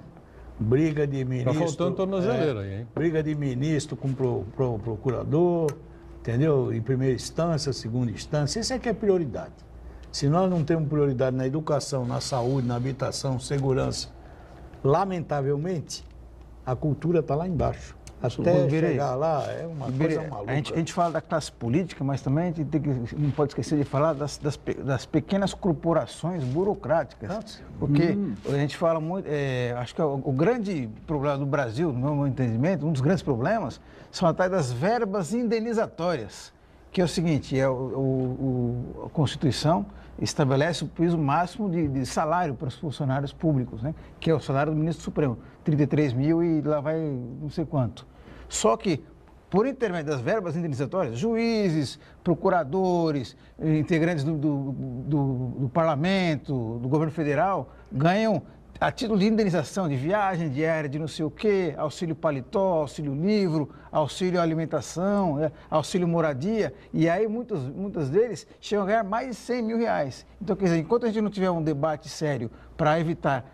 briga de ministro... Está faltando tornozeleira aí, hein? Briga de ministro com procurador, entendeu? Em primeira instância, segunda instância, isso é que é prioridade. Se nós não temos prioridade na educação, na saúde, na habitação, segurança, lamentavelmente, a cultura está lá embaixo. Até chegar lá é uma coisa maluca. A gente fala da classe política, mas também a gente não pode esquecer de falar das pequenas corporações burocráticas. Porque a gente fala muito... acho que o grande problema do Brasil, no meu entendimento, um dos grandes problemas, são a tais das verbas indenizatórias. Que é o seguinte, a Constituição estabelece o piso máximo de salário para os funcionários públicos, né? Que é o salário do ministro Supremo, 33 mil e lá vai não sei quanto. Só que, por intermédio das verbas indenizatórias, juízes, procuradores, integrantes do parlamento, do governo federal, ganham a título de indenização de viagem, diária, de não sei o quê, auxílio paletó, auxílio livro, auxílio alimentação, auxílio moradia, e aí muitos deles chegam a ganhar mais de 100 mil reais. Então, quer dizer, enquanto a gente não tiver um debate sério para evitar,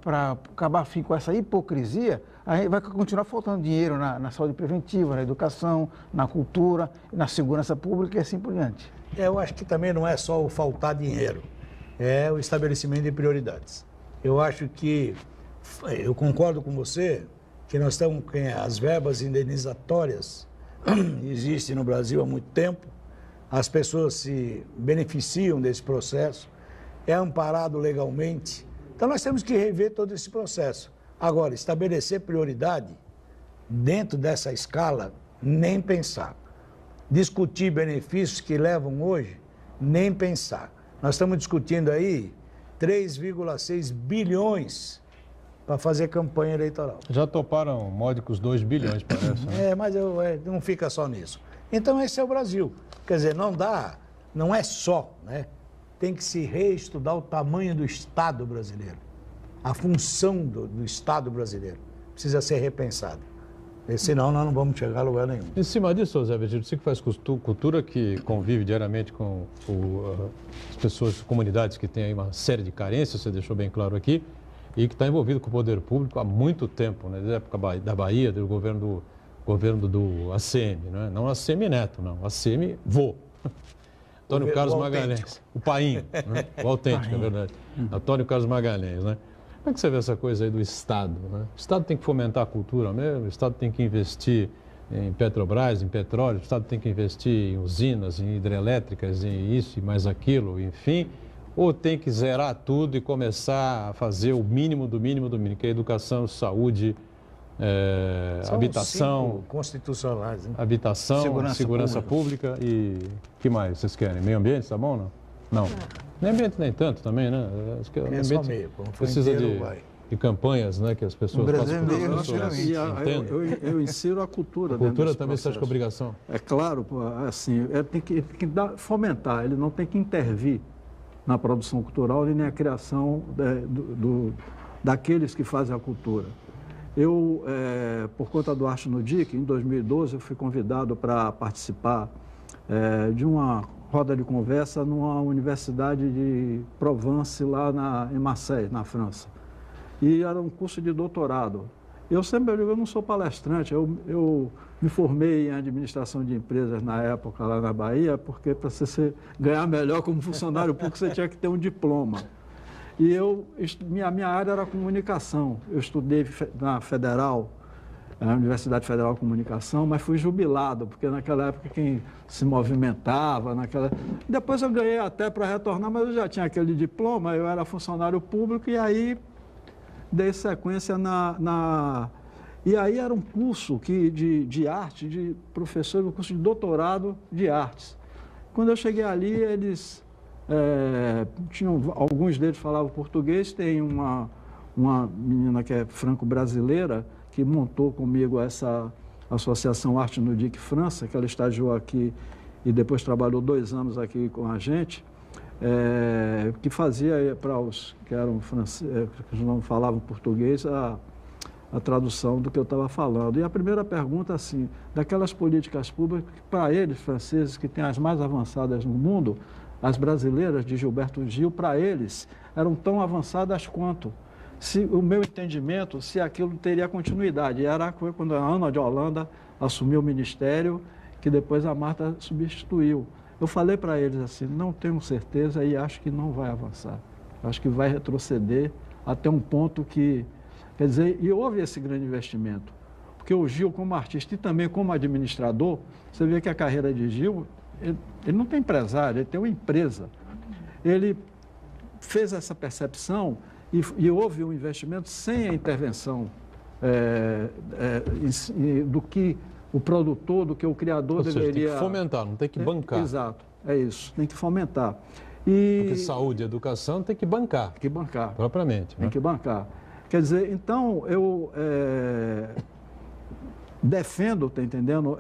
para acabar fim com essa hipocrisia, aí vai continuar faltando dinheiro na saúde preventiva, na educação, na cultura, na segurança pública e assim por diante. Eu acho que também não é só o faltar dinheiro, é o estabelecimento de prioridades. Eu acho que, eu concordo com você, que nós estamos com as verbas indenizatórias, existem no Brasil há muito tempo, as pessoas se beneficiam desse processo, é amparado legalmente, então nós temos que rever todo esse processo. Agora, estabelecer prioridade dentro dessa escala, nem pensar. Discutir benefícios que levam hoje, nem pensar. Nós estamos discutindo aí 3,6 bilhões para fazer campanha eleitoral. Já toparam módicos 2 bilhões, parece. Né? Mas não fica só nisso. Então esse é o Brasil. Quer dizer, não é só, né? Tem que se reestudar o tamanho do Estado brasileiro. A função do Estado brasileiro precisa ser repensada. Senão nós não vamos chegar a lugar nenhum. Em cima disso, Zé Virgílio, você que faz cultura, que convive diariamente com as pessoas, comunidades que têm aí uma série de carências, você deixou bem claro aqui, e que está envolvido com o poder público há muito tempo, né? Desde a época da Bahia, do governo do ACM, né? Não ACM Neto, não, ACM Vô. Antônio Carlos Magalhães, o Painho, né? O autêntico, é verdade. Antônio Carlos Magalhães, né? Como é que você vê essa coisa aí do Estado, né? O Estado tem que fomentar a cultura mesmo, o Estado tem que investir em Petrobras, em petróleo, o Estado tem que investir em usinas, em hidrelétricas, em isso e mais aquilo, enfim, ou tem que zerar tudo e começar a fazer o mínimo do mínimo do mínimo, que é educação, saúde, habitação, constitucionais, né? Habitação, segurança pública e que mais vocês querem? Meio ambiente, tá bom, não? Não. Meio ambiente nem tanto também, né? Acho que é só meio, precisa de campanhas, né? Que as pessoas possam eu insiro a cultura. A cultura também você acha que é obrigação? É claro, assim, tem que fomentar, ele não tem que intervir na produção cultural nem na criação daqueles que fazem a cultura. Eu, por conta do Arte no DIC, em 2012, eu fui convidado para participar de uma roda de conversa numa universidade de Provence, lá em Marseille, na França. E era um curso de doutorado. Eu sempre digo, eu não sou palestrante, eu me formei em administração de empresas na época lá na Bahia, porque para você ganhar melhor como funcionário público você tinha que ter um diploma. E minha área era comunicação. Eu estudei na Federal, na Universidade Federal de Comunicação, mas fui jubilado, porque naquela época quem se movimentava, Depois eu ganhei até para retornar, mas eu já tinha aquele diploma, eu era funcionário público e aí dei sequência E aí era um curso de arte, de professor, um curso de doutorado de artes. Quando eu cheguei ali, eles alguns deles falavam português, tem uma menina que é franco-brasileira, que montou comigo essa Associação Arte no DIC França, que ela estagiou aqui e depois trabalhou 2 anos aqui com a gente, que fazia para os que eram franceses, que não falavam português, a tradução do que eu estava falando. E a primeira pergunta, assim, daquelas políticas públicas, para eles, franceses, que têm as mais avançadas no mundo, as brasileiras de Gilberto Gil, para eles, eram tão avançadas quanto. Se o meu entendimento, se aquilo teria continuidade. Foi quando a Ana de Holanda assumiu o ministério, que depois a Marta substituiu. Eu falei para eles assim, não tenho certeza e acho que não vai avançar. Acho que vai retroceder até um ponto que... Quer dizer, e houve esse grande investimento. Porque o Gil, como artista e também como administrador, você vê que a carreira de Gil, ele não tem empresário, ele tem uma empresa. Ele fez essa percepção e houve um investimento sem a intervenção do que o produtor, do que o criador Ou seja, deveria... tem que fomentar, não tem que bancar. Exato, é isso, tem que fomentar. Porque saúde e educação tem que bancar. Tem que bancar. Propriamente. Tem que bancar. Quer dizer, então, eu defendo, está entendendo,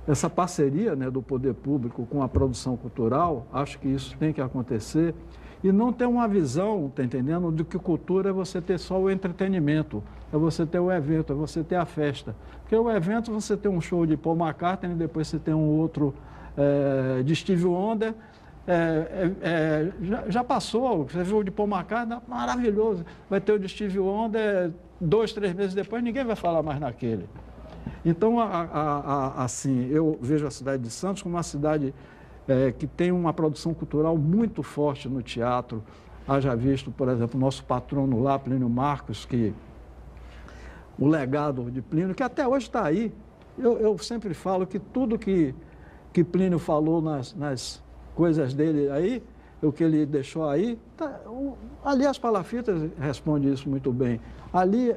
essa parceria, né, do poder público com a produção cultural, acho que isso tem que acontecer, e não ter uma visão, está entendendo, de que cultura é você ter só o entretenimento, é você ter o evento, é você ter a festa. Porque o evento, você tem um show de Paul McCartney, depois você tem um outro de Stevie Wonder, já passou, você viu o de Paul McCartney, maravilhoso, vai ter o de Stevie Wonder, 2, 3 meses depois, ninguém vai falar mais naquele. Então, assim, eu vejo a cidade de Santos como uma cidade que tem uma produção cultural muito forte no teatro. Haja visto, por exemplo, o nosso patrono lá, Plínio Marcos, que o legado de Plínio, que até hoje está aí. Eu sempre falo que tudo que Plínio falou nas coisas dele aí, o que ele deixou aí, ali as palafitas respondem isso muito bem. Ali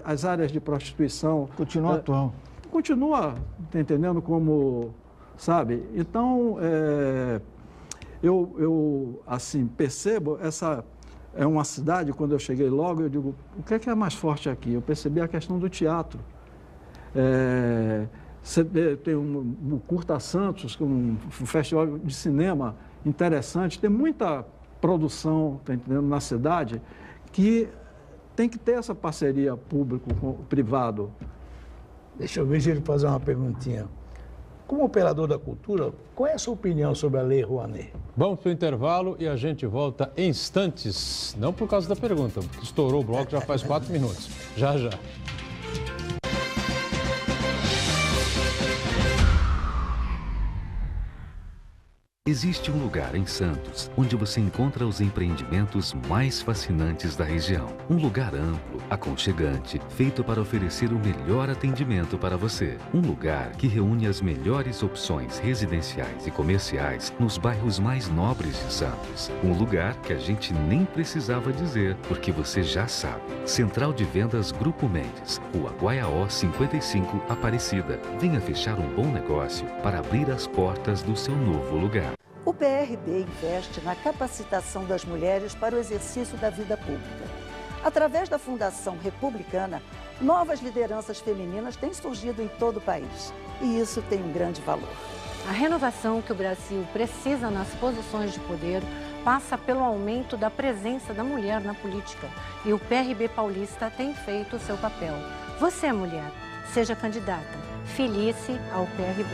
as áreas de prostituição... Continua atual. Continua, tá entendendo, como... Sabe? Então, eu assim, percebo, essa é uma cidade, quando eu cheguei logo, eu digo, o que é mais forte aqui? Eu percebi a questão do teatro. Você tem o Curta Santos, um festival de cinema interessante, tem muita produção, tá entendendo, na cidade, que tem que ter essa parceria público-privado. Deixa eu ver se ele fazer uma perguntinha. Como operador da cultura, qual é a sua opinião sobre a Lei Rouanet? Vamos para o intervalo e a gente volta em instantes. Não por causa da pergunta, porque estourou o bloco já faz 4 minutos. Já, já. Existe um lugar em Santos onde você encontra os empreendimentos mais fascinantes da região. Um lugar amplo, aconchegante, feito para oferecer o melhor atendimento para você. Um lugar que reúne as melhores opções residenciais e comerciais nos bairros mais nobres de Santos. Um lugar que a gente nem precisava dizer, porque você já sabe. Central de Vendas Grupo Mendes, Rua Guaiaó 55, Aparecida. Venha fechar um bom negócio para abrir as portas do seu novo lugar. O PRB investe na capacitação das mulheres para o exercício da vida pública. Através da Fundação Republicana, novas lideranças femininas têm surgido em todo o país. E isso tem um grande valor. A renovação que o Brasil precisa nas posições de poder passa pelo aumento da presença da mulher na política. E o PRB paulista tem feito o seu papel. Você, mulher, seja candidata. Filie-se ao PRB.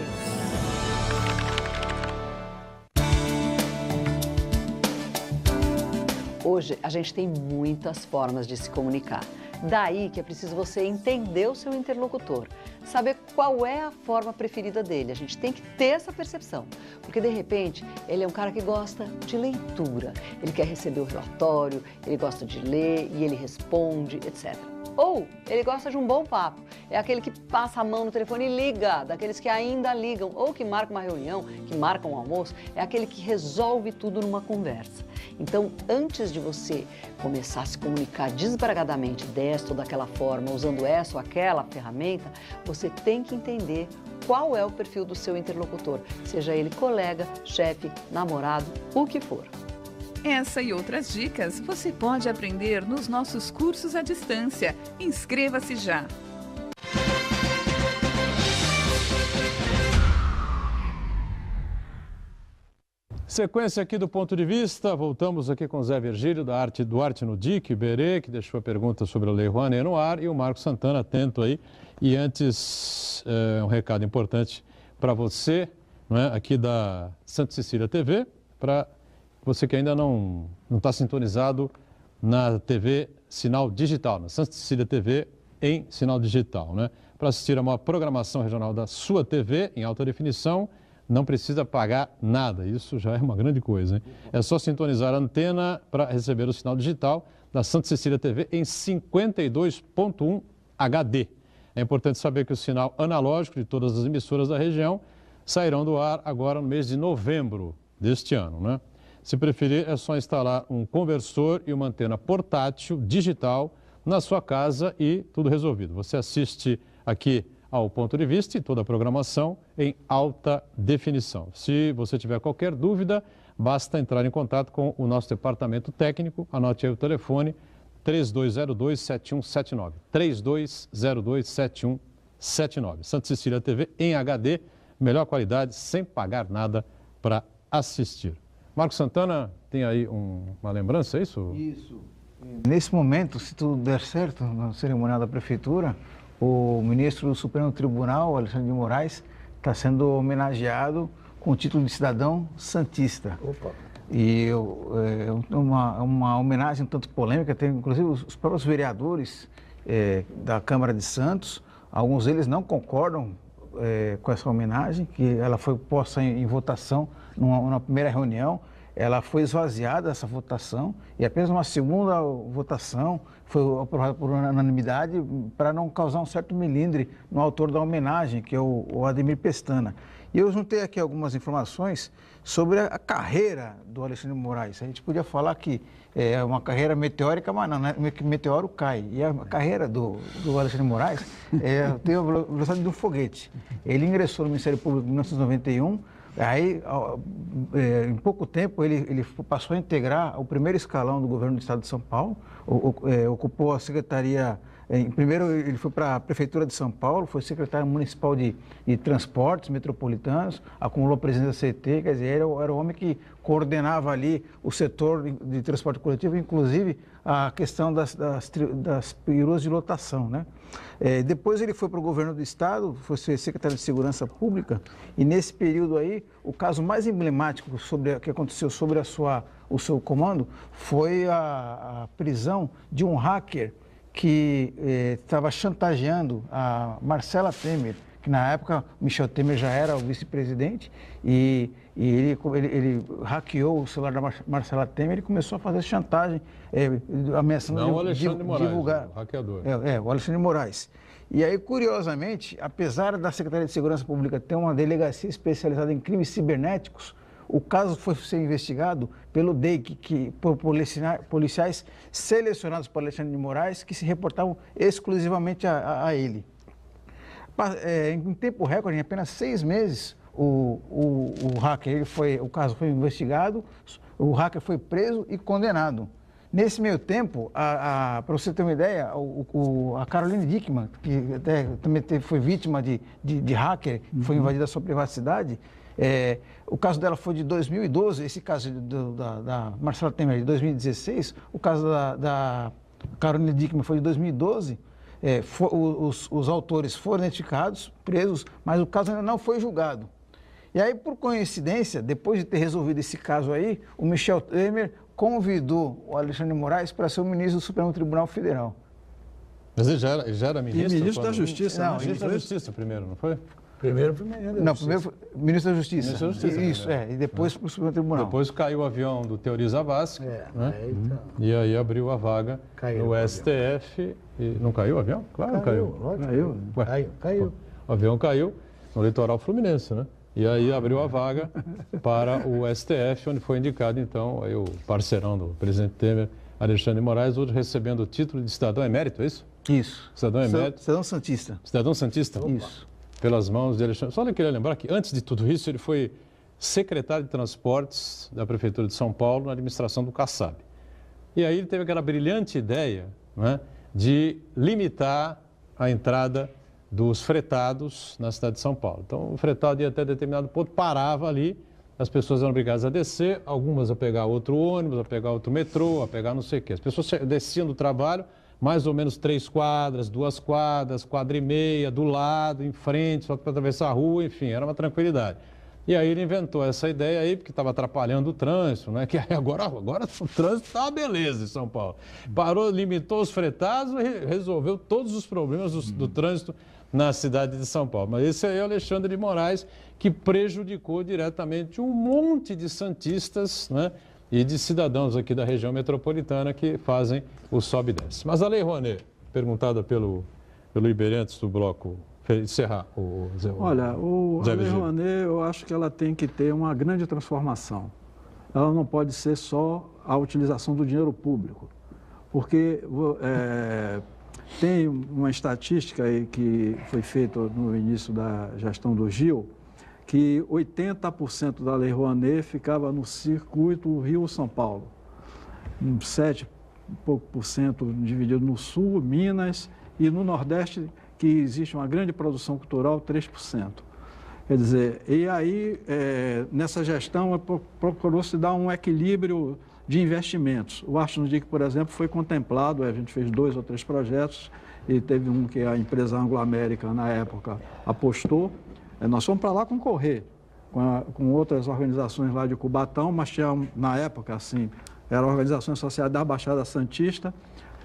Hoje, a gente tem muitas formas de se comunicar. Daí que é preciso você entender o seu interlocutor, saber qual é a forma preferida dele. A gente tem que ter essa percepção, porque de repente ele é um cara que gosta de leitura, ele quer receber o relatório, ele gosta de ler e ele responde, etc. Ou ele gosta de um bom papo, é aquele que passa a mão no telefone e liga, daqueles que ainda ligam, ou que marcam uma reunião, que marcam um almoço, é aquele que resolve tudo numa conversa. Então, antes de você começar a se comunicar desbragadamente desta ou daquela forma, usando essa ou aquela ferramenta, você tem que entender qual é o perfil do seu interlocutor, seja ele colega, chefe, namorado, o que for. Essa e outras dicas você pode aprender nos nossos cursos à distância. Inscreva-se já! Sequência aqui do Ponto de Vista, voltamos aqui com o Zé Virgílio, do Arte no DIC, Berê, que deixou a pergunta sobre a Lei Rouanet no ar, e o Marco Santana, atento aí. E antes, um recado importante para você, não é? Aqui da Santa Cecília TV, para você que ainda não está sintonizado na TV sinal digital, na Santa Cecília TV em sinal digital, né? Para assistir a uma programação regional da sua TV em alta definição, não precisa pagar nada, isso já é uma grande coisa, hein? É só sintonizar a antena para receber o sinal digital da Santa Cecília TV em 52.1 HD. É importante saber que o sinal analógico de todas as emissoras da região sairão do ar agora no mês de novembro deste ano, né? Se preferir, é só instalar um conversor e uma antena portátil digital na sua casa e tudo resolvido. Você assiste aqui ao Ponto de Vista e toda a programação em alta definição. Se você tiver qualquer dúvida, basta entrar em contato com o nosso departamento técnico. Anote aí o telefone 3202-7179. 3202-7179. Santa Cecília TV em HD, melhor qualidade, sem pagar nada para assistir. Marco Santana, tem aí uma lembrança, é isso? Isso. Nesse momento, se tudo der certo, na cerimonial da Prefeitura, o ministro do Supremo Tribunal, Alexandre de Moraes, está sendo homenageado com o título de cidadão santista. Opa. E uma homenagem um tanto polêmica, tem inclusive os próprios vereadores da Câmara de Santos, alguns deles não concordam com essa homenagem, que ela foi posta em votação numa primeira reunião, ela foi esvaziada, essa votação, e apenas uma segunda votação foi aprovada por unanimidade para não causar um certo melindre no autor da homenagem, que é o Ademir Pestana. E eu juntei aqui algumas informações sobre a carreira do Alexandre de Moraes. A gente podia falar que é uma carreira meteórica, mas não, né? Que meteoro cai. E a carreira do Alexandre de Moraes tem a velocidade de um foguete. Ele ingressou no Ministério Público em 1991, aí, em pouco tempo, ele passou a integrar o primeiro escalão do governo do Estado de São Paulo, ocupou a secretaria. Primeiro, ele foi para a Prefeitura de São Paulo, foi secretário municipal de Transportes Metropolitanos, acumulou a presidência da CET, quer dizer, era o homem que coordenava ali o setor de transporte coletivo, inclusive a questão das peruas de lotação, né? Depois ele foi para o governo do Estado, foi ser secretário de Segurança Pública, e nesse período aí, o caso mais emblemático que aconteceu sobre o seu comando foi a prisão de um hacker que estava chantageando a Marcela Temer, que na época Michel Temer já era o vice-presidente, e ele hackeou o celular da Marcela Temer e começou a fazer chantagem, ameaçando divulgar. O hackeador. O Alexandre de Moraes. E aí, curiosamente, apesar da Secretaria de Segurança Pública ter uma delegacia especializada em crimes cibernéticos, o caso foi ser investigado pelo DEIC, por policiais selecionados por Alexandre de Moraes, que se reportavam exclusivamente a ele. Em tempo recorde, em apenas 6 meses, o hacker, o caso foi investigado, o hacker foi preso e condenado. Nesse meio tempo, para você ter uma ideia, a Caroline Dickmann, que até também foi vítima de hacker, foi invadida a sua privacidade, o caso dela foi de 2012, esse caso da Marcela Temer de 2016, o caso da Caroline Dickmann foi de 2012, os autores foram identificados, presos, mas o caso ainda não foi julgado. E aí, por coincidência, depois de ter resolvido esse caso aí, o Michel Temer convidou o Alexandre de Moraes para ser o ministro do Supremo Tribunal Federal. Mas ele já era ministro? E ministro da Justiça. Não, ministro da Justiça primeiro, não foi? Primeiro foi ministro da Justiça. Ministro da Justiça. Isso, e depois para o Supremo Tribunal. Depois caiu o avião do Teori Zavascki, né? E aí abriu a vaga no STF. E não caiu o avião? Claro que caiu. Caiu. O avião caiu no litoral fluminense, né? E aí abriu a vaga para o STF, onde foi indicado, então, aí o parceirão do presidente Temer, Alexandre de Moraes, hoje recebendo o título de cidadão emérito, é isso? Isso. Cidadão emérito. Cidadão Santista. Cidadão Santista? Isso. Pelas mãos de Alexandre. Só eu queria lembrar que, antes de tudo isso, ele foi secretário de Transportes da Prefeitura de São Paulo, na administração do Kassab. E aí ele teve aquela brilhante ideia, né, de limitar a entrada dos fretados na cidade de São Paulo. Então, o fretado ia até determinado ponto, parava ali, as pessoas eram obrigadas a descer, algumas a pegar outro ônibus, a pegar outro metrô, a pegar não sei o quê. As pessoas desciam do trabalho, mais ou menos 3 quadras, 2 quadras, quadra e meia, do lado, em frente, só para atravessar a rua, enfim, era uma tranquilidade. E aí ele inventou essa ideia aí, porque estava atrapalhando o trânsito, né? Que agora o trânsito está uma beleza em São Paulo. Parou, limitou os fretados e resolveu todos os problemas do trânsito na cidade de São Paulo. Mas esse aí é o Alexandre de Moraes, que prejudicou diretamente um monte de santistas, né? E de cidadãos aqui da região metropolitana que fazem o sobe e desce. Mas a Lei Rouanet, perguntada pelo Iberê antes do bloco encerrar, o Zé. Olha, a Lei Rouanet, eu acho que ela tem que ter uma grande transformação. Ela não pode ser só a utilização do dinheiro público, porque tem uma estatística aí que foi feita no início da gestão do Gil, que 80% da Lei Rouanet ficava no circuito Rio-São Paulo, 7 e pouco por cento dividido no Sul, Minas, e no Nordeste, que existe uma grande produção cultural, 3%. Quer dizer, e aí, nessa gestão, procurou-se dar um equilíbrio de investimentos. O Arte no Dique, por exemplo, foi contemplado, a gente fez 2 ou 3 projetos, e teve um que a empresa Anglo-América, na época, apostou. Nós fomos para lá concorrer com outras organizações lá de Cubatão, mas tinha, na época, assim, eram organizações sociais da Baixada Santista,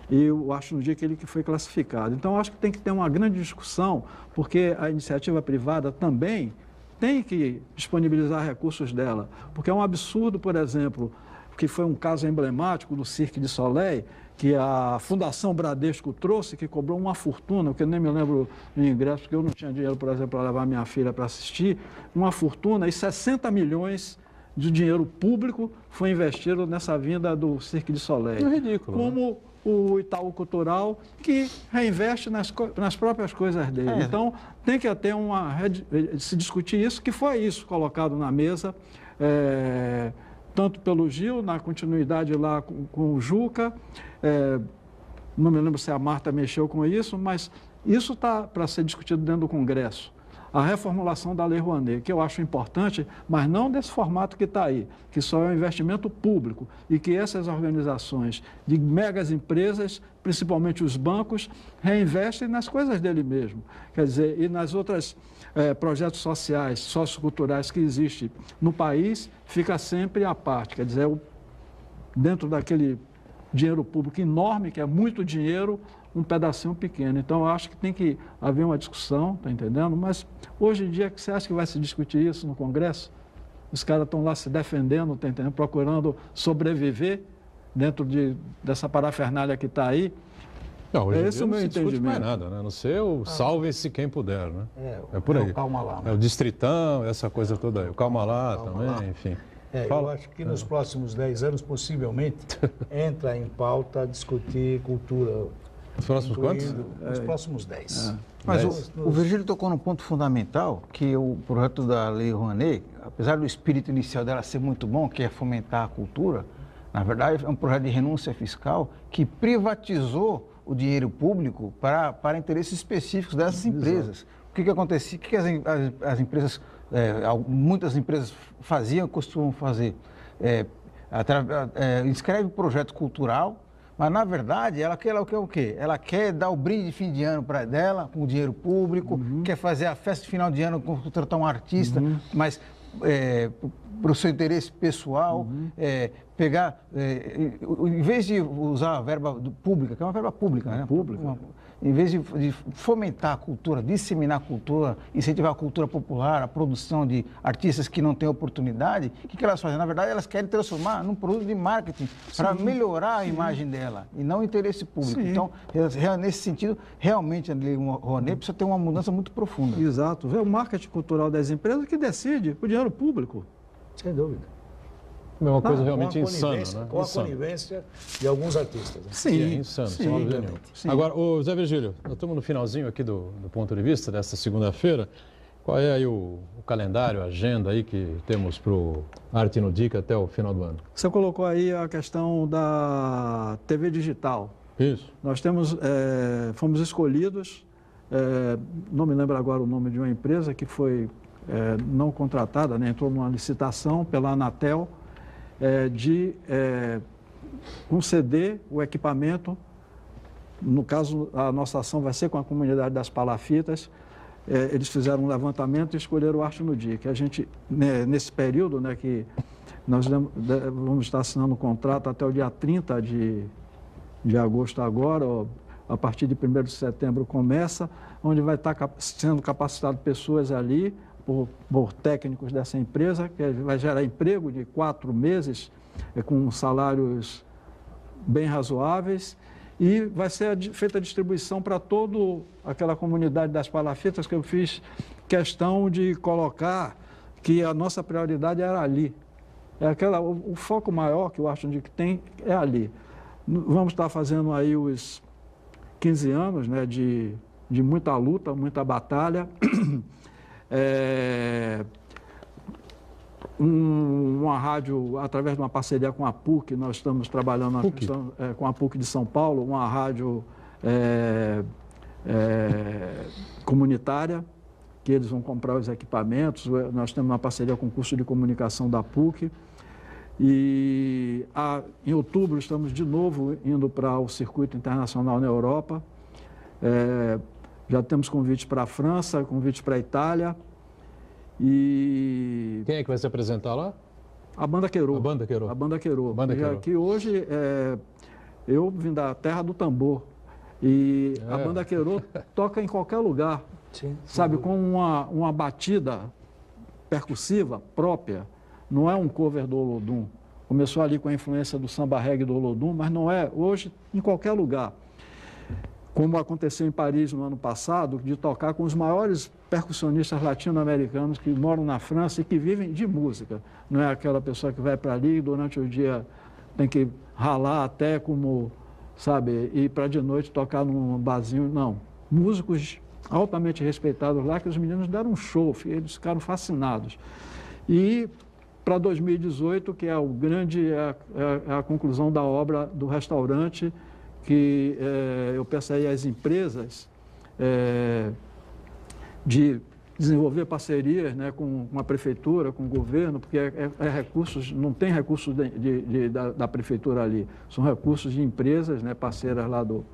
e eu acho no dia que ele que foi classificado. Então, eu acho que tem que ter uma grande discussão, porque a iniciativa privada também tem que disponibilizar recursos dela, porque é um absurdo, por exemplo, que foi um caso emblemático do Cirque du Soleil, que a Fundação Bradesco trouxe, que cobrou uma fortuna, porque eu nem me lembro do ingresso, porque eu não tinha dinheiro, por exemplo, para levar minha filha para assistir, uma fortuna, e 60 milhões de dinheiro público foi investido nessa vinda do Cirque du Soleil. É ridículo. Como o Itaú Cultural, que reinveste nas próprias coisas dele. Então, tem que ter se discutir isso, que foi isso colocado na mesa, tanto pelo Gil, na continuidade lá com o Juca, não me lembro se a Marta mexeu com isso, mas isso está para ser discutido dentro do Congresso. A reformulação da Lei Rouanet, que eu acho importante, mas não desse formato que está aí, que só é um investimento público e que essas organizações de megas empresas, principalmente os bancos, reinvestem nas coisas dele mesmo. Quer dizer, e nas outras projetos sociais, socioculturais que existem no país, fica sempre à parte. Quer dizer, dentro daquele dinheiro público enorme, que é muito dinheiro, um pedacinho pequeno. Então, eu acho que tem que haver uma discussão, está entendendo? Mas, hoje em dia, você acha que vai se discutir isso no Congresso? Os caras estão lá se defendendo, tá entendendo? Procurando sobreviver dentro dessa parafernália que está aí. Não, hoje esse é o meu entendimento. Não se discute mais nada, né? A não ser o salve-se quem puder, né? É por aí. O calma lá. Né? É o distritão, essa coisa toda aí. O calma lá também, enfim. Eu acho que nos próximos 10 anos, possivelmente, entra em pauta discutir cultura. Os próximos quantos? Os próximos 10. Mas o Virgílio tocou num ponto fundamental, que o projeto da Lei Rouanet, apesar do espírito inicial dela ser muito bom, que é fomentar a cultura, na verdade é um projeto de renúncia fiscal que privatizou o dinheiro público para interesses específicos dessas empresas. O que acontecia? O que as empresas, muitas empresas faziam, costumam fazer? Inscreve projeto cultural, mas, na verdade, ela quer o quê? Ela quer dar o brinde de fim de ano para dela, com o dinheiro público, quer fazer a festa de final de ano, contratar um artista, mas para o seu interesse pessoal, pegar, em vez de usar a verba pública, que é uma verba pública, né? Em vez de fomentar a cultura, disseminar a cultura, incentivar a cultura popular, a produção de artistas que não têm oportunidade, o que elas fazem? Na verdade, elas querem transformar num produto de marketing para melhorar a imagem dela e não o interesse público. Sim. Então, nesse sentido, realmente, a Lei Rouanet precisa ter uma mudança muito profunda. Exato. É o marketing cultural das empresas que decide o dinheiro público. Sem dúvida. É uma coisa realmente insana, né? Com a conivência de alguns artistas. Né? Sim, é insano, sem dúvida nenhuma. Agora, ô Zé Virgílio, nós estamos no finalzinho aqui do ponto de vista dessa segunda-feira. Qual é aí o calendário, a agenda aí que temos para o Arte no Dica até o final do ano? Você colocou aí a questão da TV digital. Isso. Nós fomos escolhidos, não me lembro agora o nome de uma empresa que foi não contratada, né, entrou numa licitação pela Anatel, de conceder o equipamento. No caso, a nossa ação vai ser com a comunidade das palafitas. Eles fizeram um levantamento e escolheram o Arte no Dia, que a gente, nesse período, né, que nós vamos estar assinando o contrato até o dia 30 de agosto agora, a partir de 1º de setembro começa, onde vai estar sendo capacitado pessoas ali, por técnicos dessa empresa, que vai gerar emprego de 4 meses, com salários bem razoáveis, e vai ser feita a distribuição para toda aquela comunidade das palafitas, que eu fiz questão de colocar que a nossa prioridade era ali. O foco maior que o Arte no Dica tem é ali. Vamos estar fazendo aí os 15 anos, né, de muita luta, muita batalha. Uma rádio, através de uma parceria com a PUC, nós estamos trabalhando com a PUC de São Paulo, uma rádio comunitária, que eles vão comprar os equipamentos. Nós temos uma parceria com o curso de comunicação da PUC. E em outubro estamos de novo indo para o circuito internacional na Europa. Já temos convites para a França, convites para a Itália. E quem é que vai se apresentar lá? A Banda Queirô. A Banda Queirô. A Banda Queirô. Que hoje eu vim da terra do tambor. E a Banda Queirô toca em qualquer lugar. Sim, sabe, com uma batida percussiva própria. Não é um cover do Olodum. Começou ali com a influência do samba reggae do Olodum, mas não é hoje em qualquer lugar. Como aconteceu em Paris no ano passado, de tocar com os maiores percussionistas latino-americanos que moram na França e que vivem de música. Não é aquela pessoa que vai para ali e durante o dia tem que ralar até como, sabe, ir para de noite tocar num barzinho. Não. Músicos altamente respeitados lá, que os meninos deram um show, eles ficaram fascinados. E para 2018, que é a conclusão da obra do restaurante, que eu peço aí às empresas de desenvolver parcerias, né, com a prefeitura, com o governo, porque recursos, não tem recursos da prefeitura ali, são recursos de empresas, né, parceiras lá do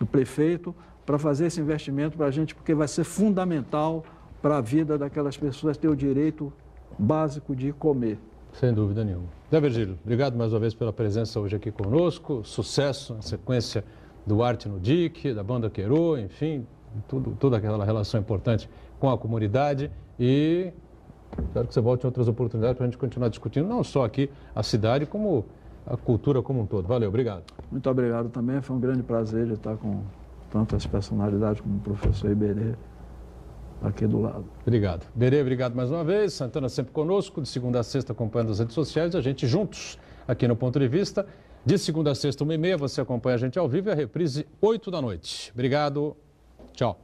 prefeito, para fazer esse investimento para a gente, porque vai ser fundamental para a vida daquelas pessoas ter o direito básico de comer. Sem dúvida nenhuma. Zé Virgílio, obrigado mais uma vez pela presença hoje aqui conosco. Sucesso na sequência do Arte no Dique, da Banda Queirô, enfim, toda aquela relação importante com a comunidade. E espero que você volte em outras oportunidades para a gente continuar discutindo, não só aqui a cidade, como a cultura como um todo. Valeu, obrigado. Muito obrigado também. Foi um grande prazer de estar com tantas personalidades como o professor Iberê aqui do lado. Obrigado. Berê, obrigado mais uma vez. Santana sempre conosco, de segunda a sexta acompanhando as redes sociais, a gente juntos aqui no Ponto de Vista. De segunda a sexta, 1h30, você acompanha a gente ao vivo e a reprise 8 da noite. Obrigado, tchau.